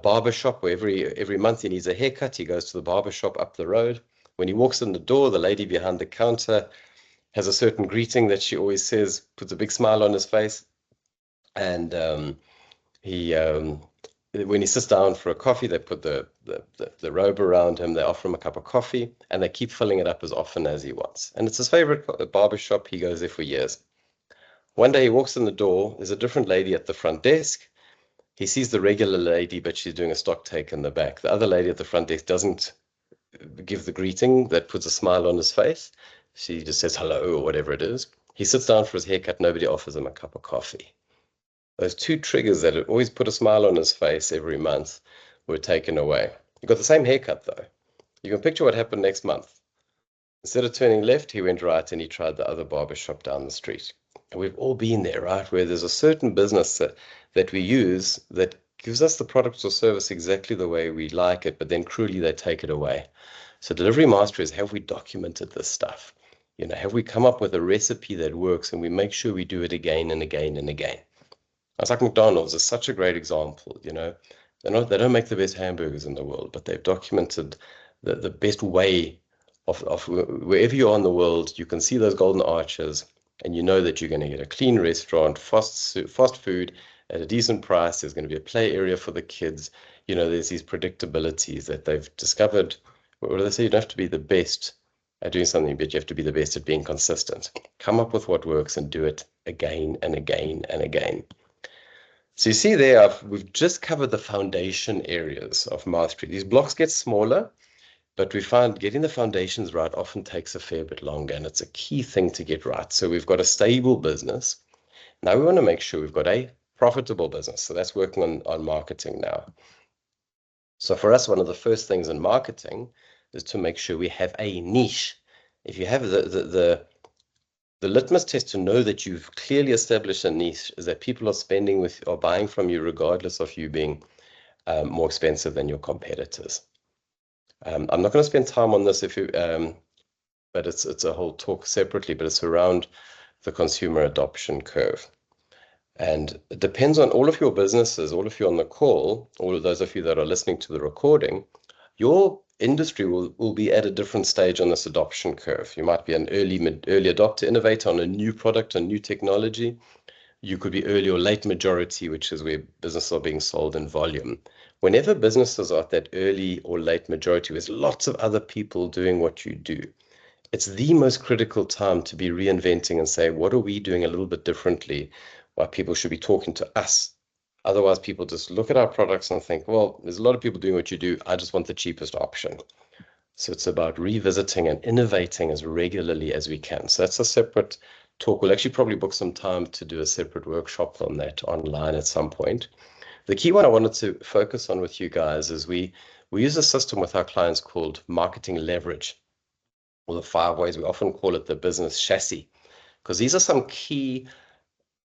barber shop where every month he needs a haircut. He goes to the barber shop up the road. When he walks in the door, the lady behind the counter has a certain greeting that she always says, puts a big smile on his face. And he when he sits down for a coffee, they put the robe around him, they offer him a cup of coffee, and they keep filling it up as often as he wants. And it's his favorite barber shop. He goes there for years. One day he walks in the door, there's a different lady at the front desk. He sees the regular lady, but she's doing a stock take in the back. The other lady at the front desk doesn't give the greeting that puts a smile on his face. She just says hello or whatever it is. He sits down for his haircut. Nobody offers him a cup of coffee. Those two triggers that had always put a smile on his face every month were taken away. He got the same haircut though. You can picture what happened next month. Instead of turning left, he went right and he tried the other barber shop down the street. And we've all been there, right? Where there's a certain business that we use that gives us the product or service exactly the way we like it, but then cruelly they take it away. So delivery mastery is, have we documented this stuff? Have we come up with a recipe that works and we make sure we do it again and again and again? It's like McDonald's is such a great example. They don't make the best hamburgers in the world, but they've documented the best way of wherever you are in the world, you can see those golden arches and you know that you're going to get a clean restaurant, fast food at a decent price. There's going to be a play area for the kids. There's these predictabilities that they've discovered. What do they say? You don't have to be the best at doing something, but you have to be the best at being consistent. Come up with what works and do it again and again and again. So you see there, we've just covered the foundation areas of mastery. These blocks get smaller, but we find getting the foundations right often takes a fair bit longer, and it's a key thing to get right. So we've got a stable business. Now we want to make sure we've got a profitable business. So that's working on marketing now. So for us, one of the first things in marketing is to make sure we have a niche. If you have the litmus test to know that you've clearly established a niche is that people are spending with or buying from you regardless of you being more expensive than your competitors. I'm not going to spend time on this but it's a whole talk separately, but it's around the consumer adoption curve. And it depends on all of your businesses, all of you on the call, all of those of you that are listening to the recording, your industry will be at a different stage on this adoption curve. You might be an early adopter innovator on a new product, a new technology. You could be early or late majority, which is where businesses are being sold in volume. Whenever businesses are at that early or late majority, there's lots of other people doing what you do. It's the most critical time to be reinventing and say, what are we doing a little bit differently? Why people should be talking to us. Otherwise, people just look at our products and think, well, there's a lot of people doing what you do. I just want the cheapest option. So it's about revisiting and innovating as regularly as we can. So that's a separate talk. We'll actually probably book some time to do a separate workshop on that online at some point. The key one I wanted to focus on with you guys is we use a system with our clients called marketing leverage, or the 5 ways. We often call it the business chassis, because these are some key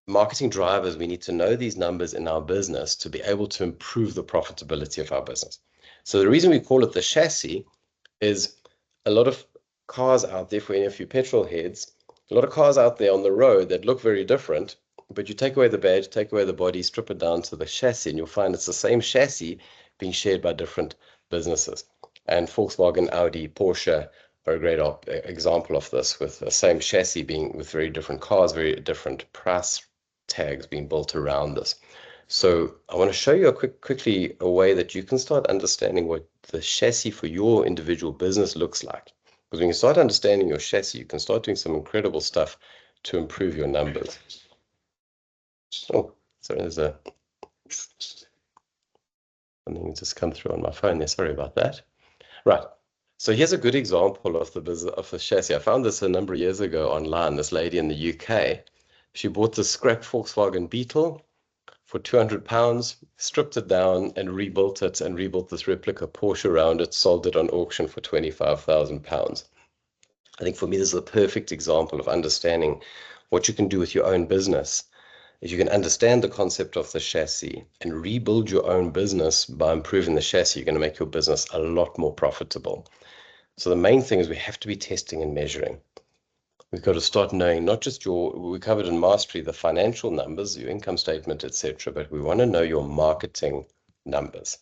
marketing drivers. We need to know these numbers in our business to be able to improve the profitability of our business. So the reason we call it the chassis is a lot of cars out there, for any of you petrol heads, a lot of cars out there on the road that look very different, but you take away the badge, take away the body, strip it down to the chassis, and you'll find it's the same chassis being shared by different businesses. And Volkswagen, Audi, Porsche are a great example of this, with the same chassis being with very different cars, very different price tags being built around this. So I want to show you quickly a way that you can start understanding what the chassis for your individual business looks like. Because when you start understanding your chassis, you can start doing some incredible stuff to improve your numbers. Oh, sorry, there's something just come through on my phone there. Sorry about that. Right. So here's a good example of the chassis. I found this a number of years ago online. This lady in the UK, she bought this scrap Volkswagen Beetle for £200, stripped it down and rebuilt it, and rebuilt this replica Porsche around it, sold it on auction for £25,000. I think for me, this is a perfect example of understanding what you can do with your own business. If you can understand the concept of the chassis and rebuild your own business by improving the chassis, you're going to make your business a lot more profitable. So the main thing is we have to be testing and measuring. We've got to start knowing not just we covered in mastery, the financial numbers, your income statement, etc., but we want to know your marketing numbers.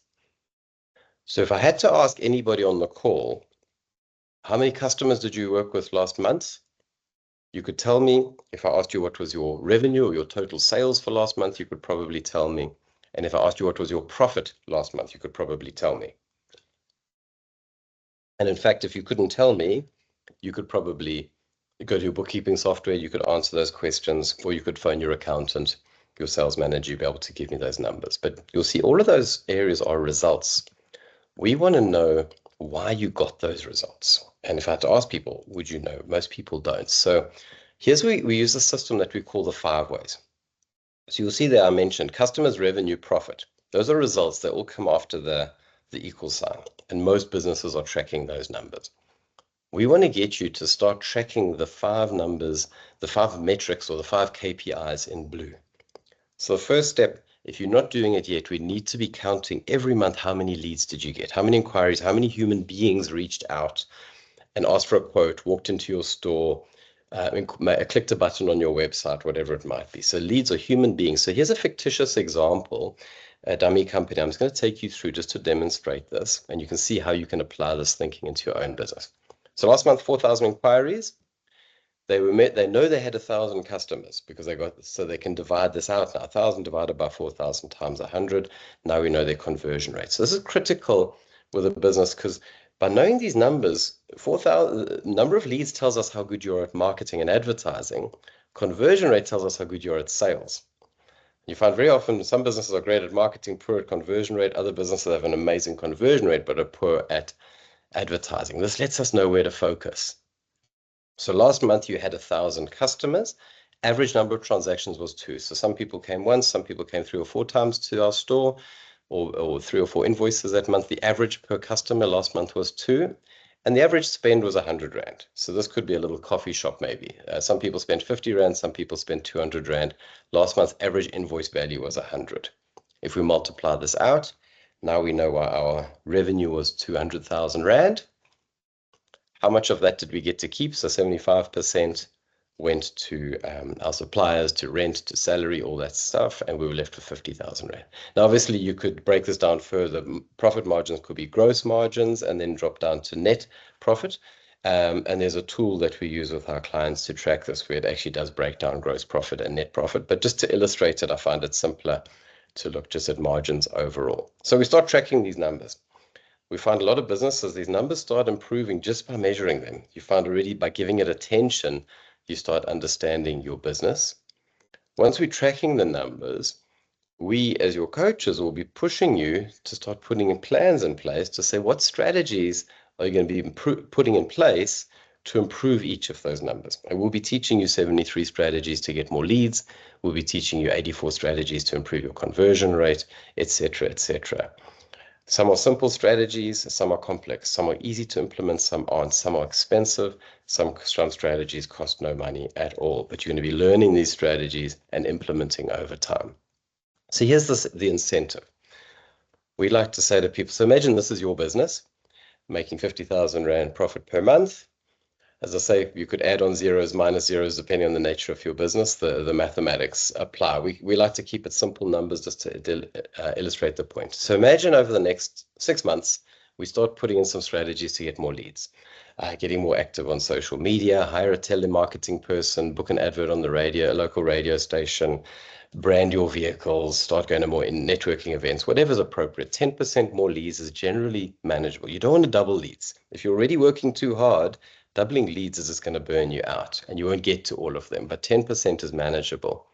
So if I had to ask anybody on the call, how many customers did you work with last month? You could tell me. If I asked you what was your revenue or your total sales for last month, you could probably tell me. And if I asked you what was your profit last month, you could probably tell me. And in fact, if you couldn't tell me, you could probably go to your bookkeeping software, you could answer those questions, or you could phone your accountant, your sales manager, you'd be able to give me those numbers. But you'll see all of those areas are results. We want to know why you got those results. And if I had to ask people, would you know? Most people don't. So here's where we use a system that we call the 5 ways. So you'll see there I mentioned customers, revenue, profit. Those are results that all come after the equal sign. And most businesses are tracking those numbers. We want to get you to start tracking the 5 numbers, the 5 metrics or the 5 KPIs in blue. So the first step, if you're not doing it yet, we need to be counting every month how many leads did you get, how many inquiries, how many human beings reached out and asked for a quote, walked into your store, clicked a button on your website, whatever it might be. So leads are human beings. So here's a fictitious example, a dummy company. I'm just going to take you through just to demonstrate this, and you can see how you can apply this thinking into your own business. So last month, 4,000 inquiries. They know they had 1,000 customers because so they can divide this out now. 1,000 divided by 4,000 times 100. Now we know their conversion rate. So this is critical with a business because by knowing these numbers, 4,000 number of leads tells us how good you're at marketing and advertising. Conversion rate tells us how good you're at sales. You find very often some businesses are great at marketing, poor at conversion rate. Other businesses have an amazing conversion rate, but are poor at advertising. This lets us know where to focus. So last month you had 1,000 customers. Average number of transactions was 2. So some people came once, some people came 3 or 4 times to our store, or 3 or 4 invoices that month. The average per customer last month was 2. And the average spend was 100 Rand. So this could be a little coffee shop maybe. Some people spent 50 Rand, some people spent 200 Rand. Last month's average invoice value was 100. If we multiply this out, now we know why our revenue was 200,000 Rand. How much of that did we get to keep? So 75% went to our suppliers, to rent, to salary, all that stuff, and we were left with 50,000 Rand. Now, obviously, you could break this down further. Profit margins could be gross margins and then drop down to net profit. And there's a tool that we use with our clients to track this where it actually does break down gross profit and net profit. But just to illustrate it, I find it simpler to look just at margins overall. So we start tracking these numbers. We find a lot of businesses, these numbers start improving just by measuring them. You find already by giving it attention, you start understanding your business. Once we're tracking the numbers, we as your coaches will be pushing you to start putting in plans in place to say what strategies are you going to be putting in place to improve each of those numbers. And we'll be teaching you 73 strategies to get more leads. We'll be teaching you 84 strategies to improve your conversion rate, etc., etc. Some are simple strategies, some are complex, some are easy to implement, some aren't, some are expensive, some strategies cost no money at all, but you're going to be learning these strategies and implementing over time. So here's the incentive. We like to say to people, so imagine this is your business, making 50,000 Rand profit per month. As I say, you could add on zeros, minus zeros, depending on the nature of your business. The mathematics apply. We like to keep it simple numbers just to illustrate the point. So imagine over the next 6 months, we start putting in some strategies to get more leads, getting more active on social media, hire a telemarketing person, book an advert on the radio, a local radio station, brand your vehicles, start going to more in networking events, whatever's appropriate. 10% more leads is generally manageable. You don't want to double leads. If you're already working too hard, doubling leads is just going to burn you out and you won't get to all of them, but 10% is manageable.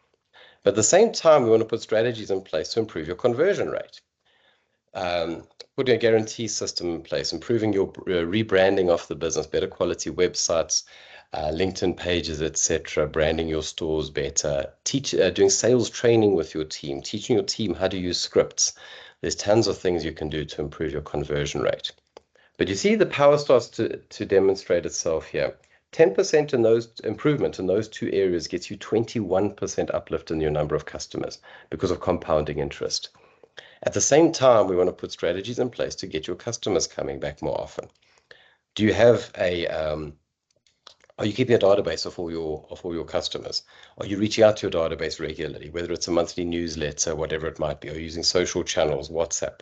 But at the same time, we want to put strategies in place to improve your conversion rate. Putting a guarantee system in place, improving your rebranding of the business, better quality websites, LinkedIn pages, etc., branding your stores better, doing sales training with your team, teaching your team how to use scripts. There's tons of things you can do to improve your conversion rate. But you see the power starts to demonstrate itself here. 10% in those improvement in those 2 areas gets you 21% uplift in your number of customers because of compounding interest. At the same time, we want to put strategies in place to get your customers coming back more often. Do you have are you keeping a database of all your customers? Are you reaching out to your database regularly, whether it's a monthly newsletter, whatever it might be? Are you using social channels, WhatsApp?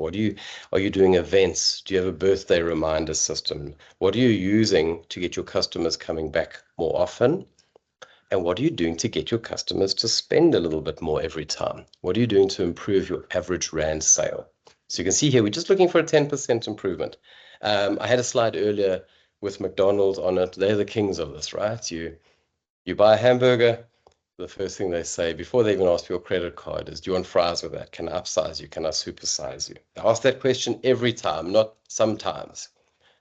Are you doing events? Do you have a birthday reminder system? What are you using to get your customers coming back more often? And what are you doing to get your customers to spend a little bit more every time? What are you doing to improve your average rand sale? So you can see here, we're just looking for a 10% improvement. I had a slide earlier with McDonald's on it. They're the kings of this, right? You buy a hamburger, the first thing they say before they even ask for your credit card is, do you want fries with that? Can I upsize you? Can I supersize you? They ask that question every time, not sometimes.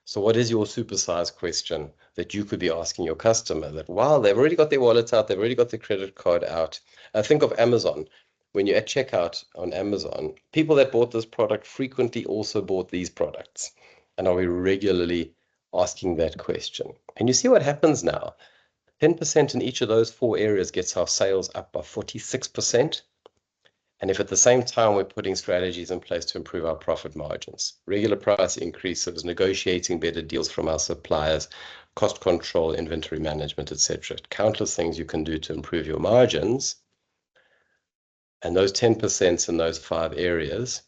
So what is your supersize question that you could be asking your customer that while they've already got their wallet out, they've already got their credit card out? Think of Amazon. When you're at checkout on Amazon, people that bought this product frequently also bought these products. And are we regularly asking that question? And you see what happens now. 10% in each of those 4 areas gets our sales up by 46%. And if at the same time we're putting strategies in place to improve our profit margins, regular price increases, negotiating better deals from our suppliers, cost control, inventory management, etc., countless things you can do to improve your margins. And those 10% in those 5 areas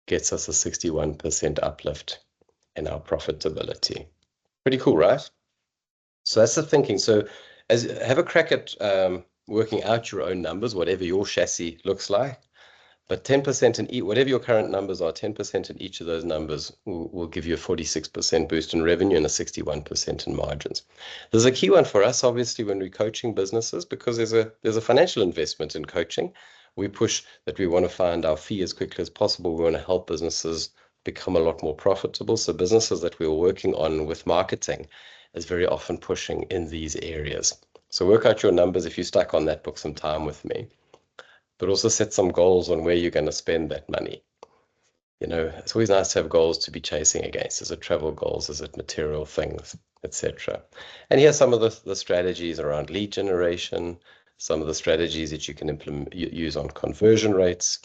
gets us a 61% uplift in our profitability. Pretty cool, right? So that's the thinking. So have a crack at working out your own numbers, whatever your chassis looks like. But 10% in whatever your current numbers are, 10% in each of those numbers will give you a 46% boost in revenue and a 61% in margins. There's a key one for us, obviously, when we're coaching businesses, because there's a financial investment in coaching. We push that we want to find our fee as quickly as possible. We want to help businesses become a lot more profitable. So businesses that we're working on with marketing is very often pushing in these areas. So work out your numbers. If you're stuck on that, book some time with me. But also set some goals on where you're going to spend that money. You know, it's always nice to have goals to be chasing against. Is it travel goals? Is it material things, etc.? And here's some of the strategies around lead generation, some of the strategies that you can use on conversion rates,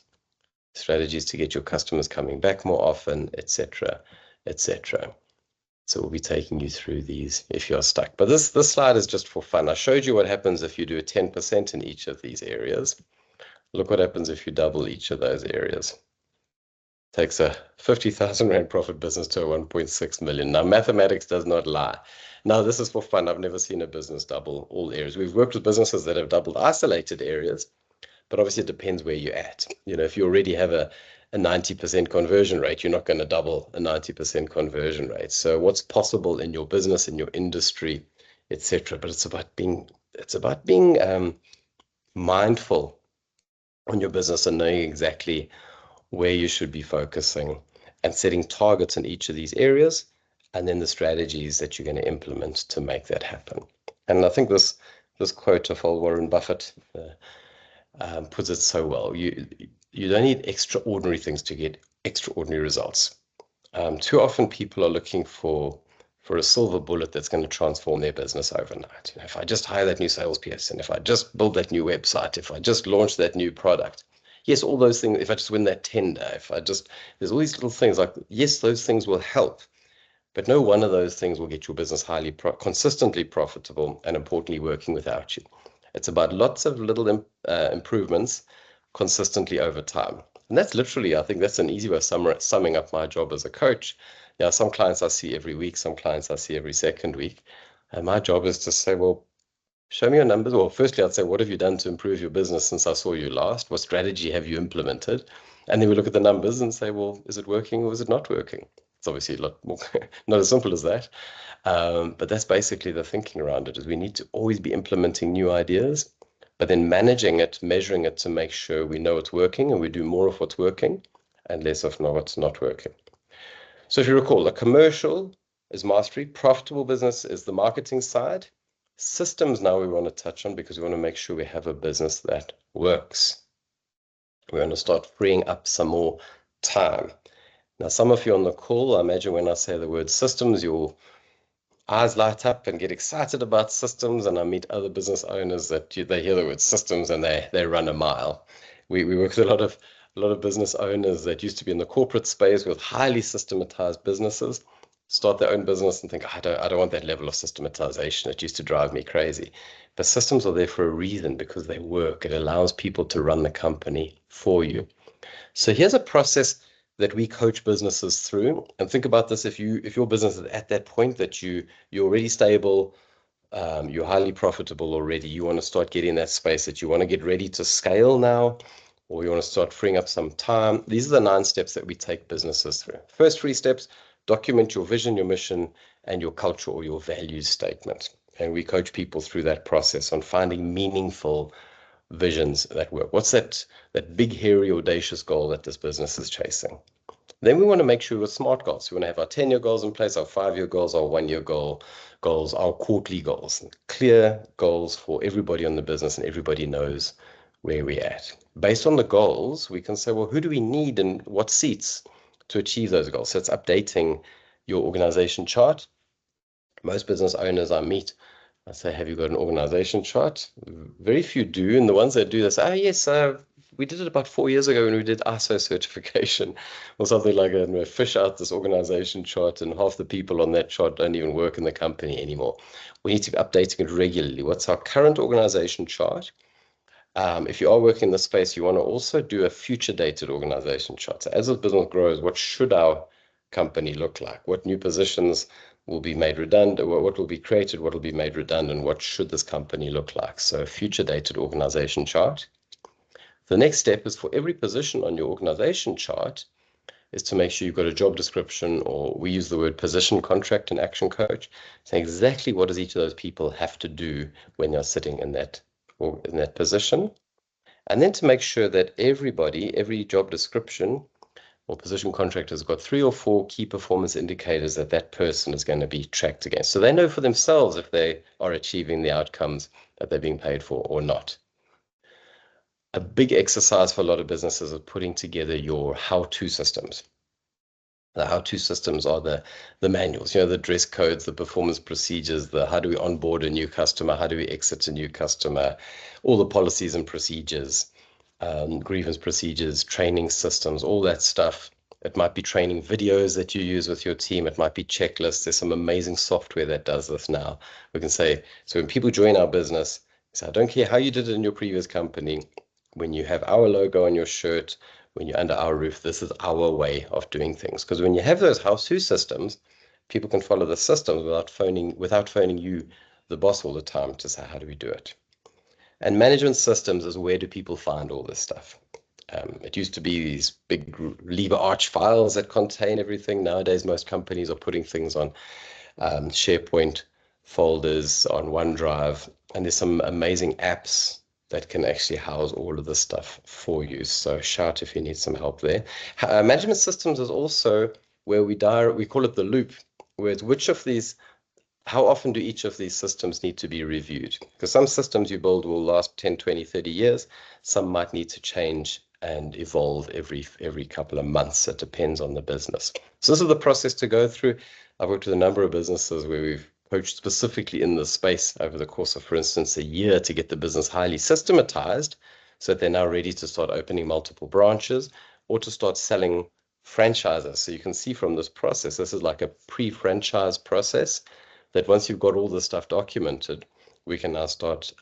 strategies to get your customers coming back more often, etc., etc. So we'll be taking you through these if you're stuck. But this slide is just for fun. I showed you what happens if you do a 10% in each of these areas. Look what happens if you double each of those areas. Takes a 50,000 Rand profit business to a 1.6 million. Now, mathematics does not lie. Now, this is for fun. I've never seen a business double all areas. We've worked with businesses that have doubled isolated areas, but obviously it depends where you're at. You know, if you already have a 90% conversion rate, you're not going to double a 90% conversion rate. So what's possible in your business, in your industry, etc. But it's about being mindful on your business and knowing exactly where you should be focusing and setting targets in each of these areas, and then the strategies that you're going to implement to make that happen. And I think this quote of old Warren Buffett puts it so well. You don't need extraordinary things to get extraordinary results. Too often people are looking for a silver bullet that's going to transform their business overnight. You know, if I just hire that new salesperson, if I just build that new website, if I just launch that new product, yes, all those things, if I just win that tender, there's all these little things like, yes, those things will help, but no one of those things will get your business consistently profitable and importantly working without you. It's about lots of little improvements consistently over time. And that's literally, I think that's an easy way of summing up my job as a coach. Now, some clients I see every week, some clients I see every second week. And my job is to say, well, show me your numbers. Well, firstly, I'd say, what have you done to improve your business since I saw you last? What strategy have you implemented? And then we look at the numbers and say, well, is it working or is it not working? It's obviously a lot more, not as simple as that. But that's basically the thinking around it, is we need to always be implementing new ideas, but then managing it, measuring it to make sure we know it's working and we do more of what's working and less of what's not working. So if you recall, a commercial is mastery, profitable business is the marketing side. Systems now we want to touch on because we want to make sure we have a business that works. We want to start freeing up some more time. Now, some of you on the call, I imagine when I say the word systems, your eyes light up and get excited about systems, and I meet other business owners that they hear the word systems and they run a mile. We work with a lot of business owners that used to be in the corporate space with highly systematized businesses, start their own business and think, I don't want that level of systematization. It used to drive me crazy. But systems are there for a reason, because they work. It allows people to run the company for you. So here's a process that we coach businesses through. And think about this: if your business is at that point that you're already stable, you're highly profitable already, you want to start getting that space that you want to get ready to scale now, or you want to start freeing up some time. These are the 9 steps that we take businesses through. First 3 steps, document your vision, your mission, and your culture or your values statement. And we coach people through that process on finding meaningful visions that work. What's that big, hairy, audacious goal that this business is chasing? Then we want to make sure we're smart goals. We want to have our 10-year goals in place, our 5-year goals, our 1-year goals, our quarterly goals, clear goals for everybody on the business, and everybody knows where we're at. Based on the goals, we can say, well, who do we need and what seats to achieve those goals? So it's updating your organization chart. Most business owners I meet, I say, have you got an organization chart? Very few do. And the ones that do, they say, oh, yes, we did it about 4 years ago when we did ISO certification or something like that. And we fish out this organization chart, and half the people on that chart don't even work in the company anymore. We need to be updating it regularly. What's our current organization chart? If you are working in the space, you want to also do a future dated organization chart. So as the business grows, what should our company look like? What new positions will be made redundant? What will be created? What will be made redundant? What should this company look like? So future dated organization chart. The next step is for every position on your organization chart is to make sure you've got a job description, or we use the word position contract in Action Coach, saying exactly what does each of those people have to do when they're sitting in that position. And then to make sure that every job description or position contract has got 3 or 4 key performance indicators that that person is going to be tracked against. So they know for themselves if they are achieving the outcomes that they're being paid for or not. A big exercise for a lot of businesses is putting together your how-to systems. The how-to systems are the manuals, the dress codes, the performance procedures, the how do we onboard a new customer, how do we exit a new customer, all the policies and procedures, grievance procedures, training systems, all that stuff. It might be training videos that you use with your team. It might be checklists. There's some amazing software that does this now. We can say, so when people join our business, say, I don't care how you did it in your previous company. When you have our logo on your shirt, when you're under our roof, this is our way of doing things. Because when you have those how-to systems, people can follow the systems without phoning you, the boss, all the time to say, how do we do it? And management systems is where do people find all this stuff? It used to be these big LibreArch files that contain everything. Nowadays, most companies are putting things on SharePoint folders, on OneDrive, and there's some amazing apps that can actually house all of this stuff for you. So shout if you need some help there. Management systems is also where we call it the loop, where it's how often do each of these systems need to be reviewed? Because some systems you build will last 10, 20, 30 years. Some might need to change and evolve every couple of months. It depends on the business. So this is the process to go through. I've worked with a number of businesses where we've coached specifically in this space over the course of, for instance, a year to get the business highly systematized so that they're now ready to start opening multiple branches or to start selling franchises. So you can see from this process, this is like a pre-franchise process that once you've got all this stuff documented, we can now start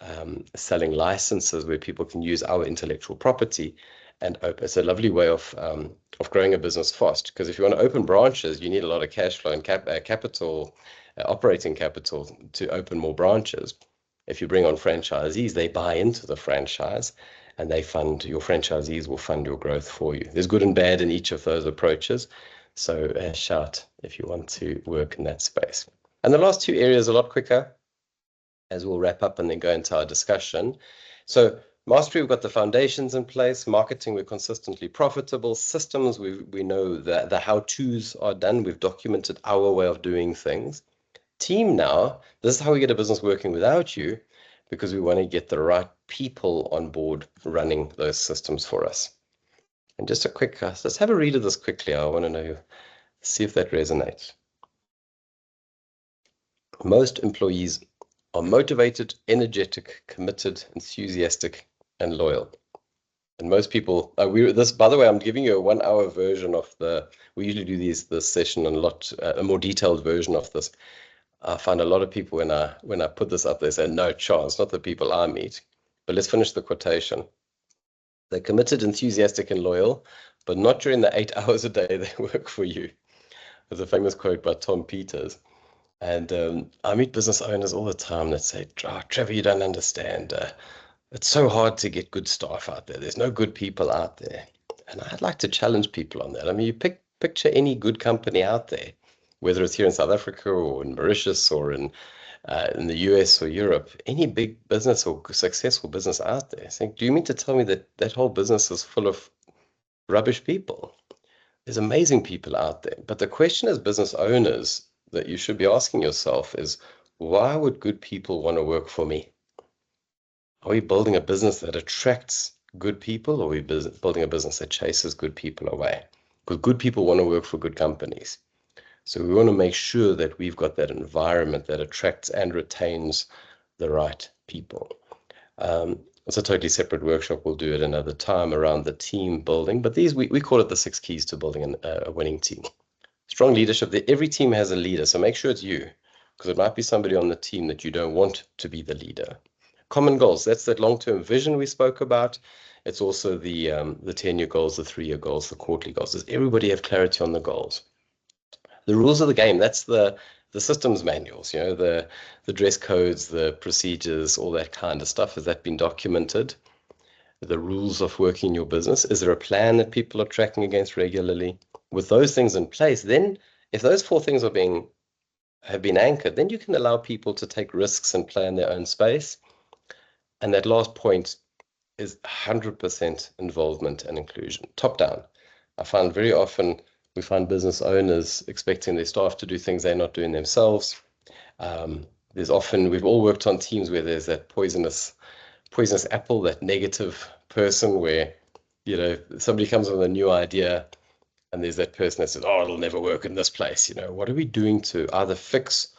selling licenses where people can use our intellectual property and open. It's a lovely way of growing a business fast, because if you want to open branches, you need a lot of cash flow and capital, operating capital to open more branches. If you bring on franchisees, they buy into the franchise and your franchisees will fund your growth for you. There's good and bad in each of those approaches. So shout if you want to work in that space. And the last 2 areas are a lot quicker, as we'll wrap up and then go into our discussion. So mastery, we've got the foundations in place. Marketing, we're consistently profitable. Systems, we know that the how-tos are done. We've documented our way of doing things. Team now, this is how we get a business working without you, because we want to get the right people on board running those systems for us. And just a quick, let's have a read of this quickly. I want to know, see if that resonates. Most employees are motivated, energetic, committed, enthusiastic, and loyal. And most people, by the way, I'm giving you a 1-hour version of we usually do this session and a more detailed version of this. I find a lot of people when I put this up, they say, no chance, not the people I meet. But let's finish the quotation. They're committed, enthusiastic, and loyal, but not during the 8 hours a day they work for you. There's a famous quote by Tom Peters. And I meet business owners all the time that say, oh, Trevor, you don't understand. It's so hard to get good staff out there. There's no good people out there. And I'd like to challenge people on that. I mean, you picture any good company out there, whether it's here in South Africa or in Mauritius or in the US or Europe, any big business or successful business out there. Think, do you mean to tell me that that whole business is full of rubbish people? There's amazing people out there. But the question as business owners that you should be asking yourself is, why would good people want to work for me? Are we building a business that attracts good people, or are we building a business that chases good people away? Because good people want to work for good companies. So we want to make sure that we've got that environment that attracts and retains the right people. It's a totally separate workshop. We'll do it another time around the team building. But these, we call it the 6 keys to building a winning team. Strong leadership. Every team has a leader, so make sure it's you, because it might be somebody on the team that you don't want to be the leader. Common goals. That's that long-term vision we spoke about. It's also the 10-year goals, the 3-year goals, the quarterly goals. Does everybody have clarity on the goals? The rules of the game. That's the systems manuals, the dress codes, the procedures, all that kind of stuff. Has that been documented? The rules of working your business. Is there a plan that people are tracking against regularly? With those things in place, then if those 4 things have been anchored, then you can allow people to take risks and play in their own space. And that last point is 100% involvement and inclusion, top down. I find very often we find business owners expecting their staff to do things they're not doing themselves. There's often, we've all worked on teams where there's that poisonous apple, that negative person where, somebody comes with a new idea and there's that person that says, oh, it'll never work in this place. What are we doing to either fix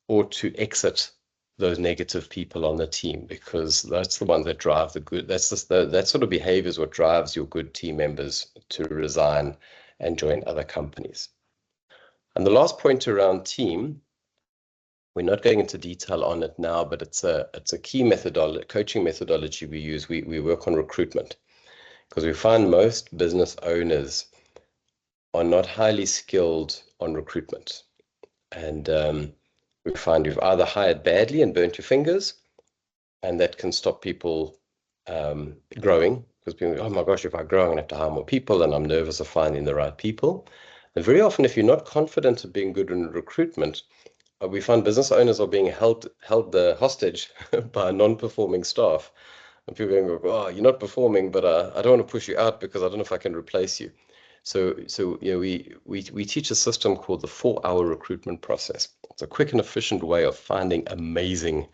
or to exit those negative people on the team? Because that's the ones that drive the good. That's just that sort of behavior is what drives your good team members to resign and join other companies. And the last point around team, we're not going into detail on it now, but it's a key coaching methodology we use. We work on recruitment, because we find most business owners are not highly skilled on recruitment. And we find you've either hired badly and burnt your fingers, and that can stop people growing, because people go, oh my gosh, if I grow, I'm going to have to hire more people, and I'm nervous of finding the right people. And very often, if you're not confident of being good in recruitment, we find business owners are being held hostage by non-performing staff. And people are going, oh, you're not performing, but I don't want to push you out because I don't know if I can replace you. So we teach a system called the 4-hour recruitment process. It's a quick and efficient way of finding amazing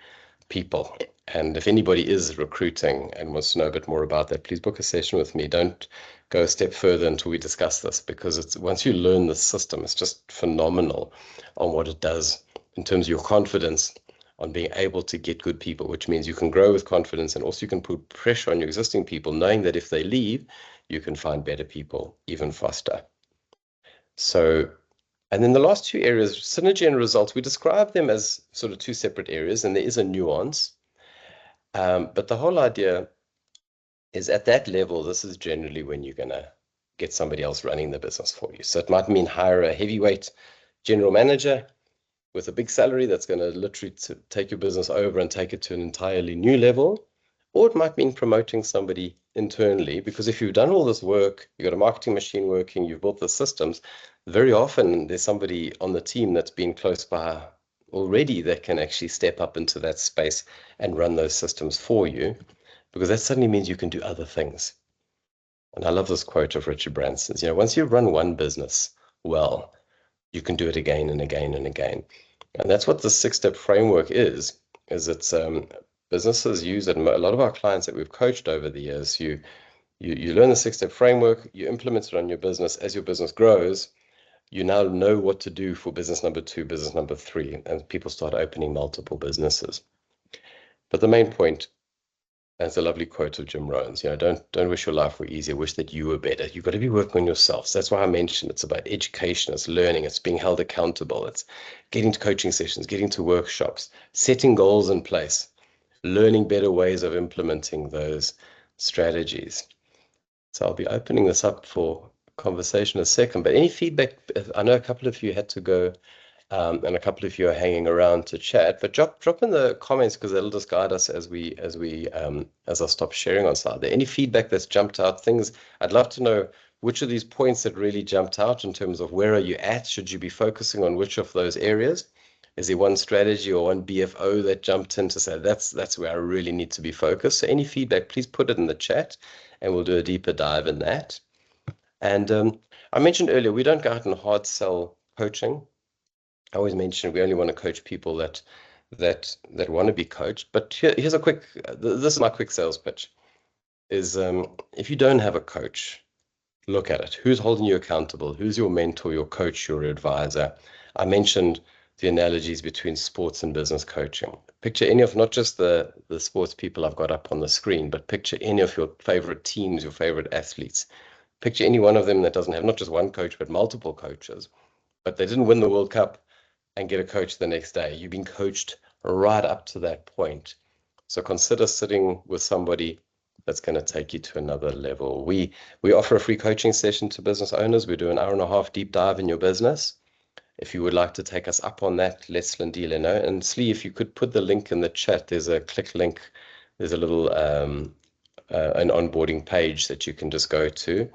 people. And if anybody is recruiting and wants to know a bit more about that, please book a session with me. Don't go a step further until we discuss this, because it's once you learn the system, it's just phenomenal on what it does in terms of your confidence on being able to get good people, which means you can grow with confidence, and also you can put pressure on your existing people, knowing that if they leave, you can find better people even faster. So, and then the last 2 areas, synergy and results, we describe them as sort of 2 separate areas, and there is a nuance. But the whole idea is at that level, this is generally when you're going to get somebody else running the business for you. So it might mean hire a heavyweight general manager with a big salary that's going to literally take your business over and take it to an entirely new level. Or it might mean promoting somebody internally, because if you've done all this work, you've got a marketing machine working, you've built the systems, very often there's somebody on the team that's been close by already that can actually step up into that space and run those systems for you, because that suddenly means you can do other things. And I love this quote of Richard Branson's, once you run one business well, you can do it again and again and again. And that's what the 6-step framework is it's businesses use it. A lot of our clients that we've coached over the years, you learn the 6-step framework, you implement it on your business. As your business grows, you now know what to do for business number 2, business number 3, and people start opening multiple businesses. But the main point, and it's a lovely quote of Jim Rohn's, don't wish your life were easier, wish that you were better. You've got to be working on yourself. So that's why I mentioned it's about education, it's learning, it's being held accountable, it's getting to coaching sessions, getting to workshops, setting goals in place, learning better ways of implementing those strategies. So I'll be opening this up for conversation in a second, but any feedback? I know a couple of you had to go And a couple of you are hanging around to chat. But drop in the comments because it'll just guide us as I stop sharing on side. There any feedback that's jumped out? Things I'd love to know which of these points that really jumped out in terms of where are you at? Should you be focusing on which of those areas? Is there one strategy or one BFO that jumped in to say that's where I really need to be focused? So any feedback, please put it in the chat, and we'll do a deeper dive in that. And I mentioned earlier, we don't go out and hard sell coaching. I always mention we only want to coach people that want to be coached. But here's a quick. This is my quick sales pitch. Is if you don't have a coach, look at it. Who's holding you accountable? Who's your mentor, your coach, your advisor? I mentioned the analogies between sports and business coaching. Picture any of not just the sports people I've got up on the screen, but picture any of your favorite teams, your favorite athletes. Picture any one of them that doesn't have not just one coach, but multiple coaches, but they didn't win the World Cup and get a coach the next day. You've been coached right up to that point. So consider sitting with somebody that's going to take you to another level. We offer a free coaching session to business owners. We do an 1.5-hour deep dive in your business. If you would like to take us up on that, let's Lindile know. And Slee, if you could put the link in the chat, there's a click link. There's a little an onboarding page that you can just go to,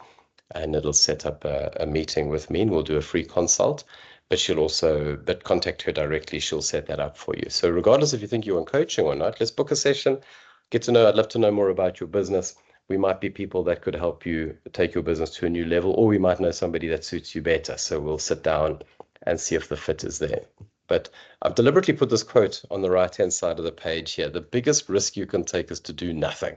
and it'll set up a meeting with me, and we'll do a free consult. But contact her directly. She'll set that up for you. So regardless if you think you want coaching or not, let's book a session. Get to know. I'd love to know more about your business. We might be people that could help you take your business to a new level, or we might know somebody that suits you better. So we'll sit down and see if the fit is there. But I've deliberately put this quote on the right-hand side of the page here. The biggest risk you can take is to do nothing.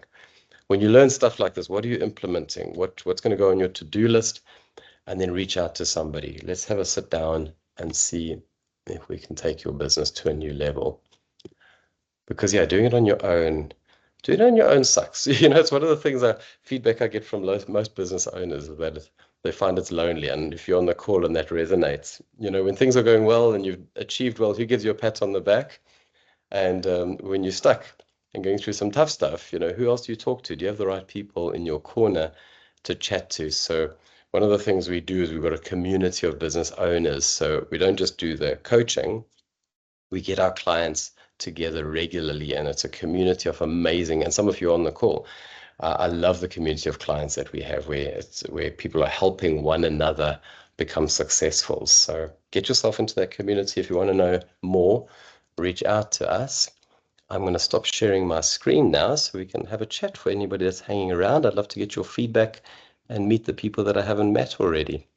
When you learn stuff like this, what are you implementing? What's going to go on your to-do list? And then reach out to somebody. Let's have a sit down and see if we can take your business to a new level. Because yeah, doing it on your own sucks. It's one of the things feedback I get from most business owners is that they find it's lonely. And if you're on the call and that resonates, when things are going well and you've achieved well, who gives you a pat on the back? And when you're stuck and going through some tough stuff, who else do you talk to? Do you have the right people in your corner to chat to? So one of the things we do is we've got a community of business owners. So we don't just do the coaching, we get our clients together regularly, and it's a community of amazing, and some of you are on the call. I love the community of clients that we have where people are helping one another become successful. So get yourself into that community. If you want to know more, reach out to us. I'm going to stop sharing my screen now so we can have a chat for anybody that's hanging around. I'd love to get your feedback and meet the people that I haven't met already.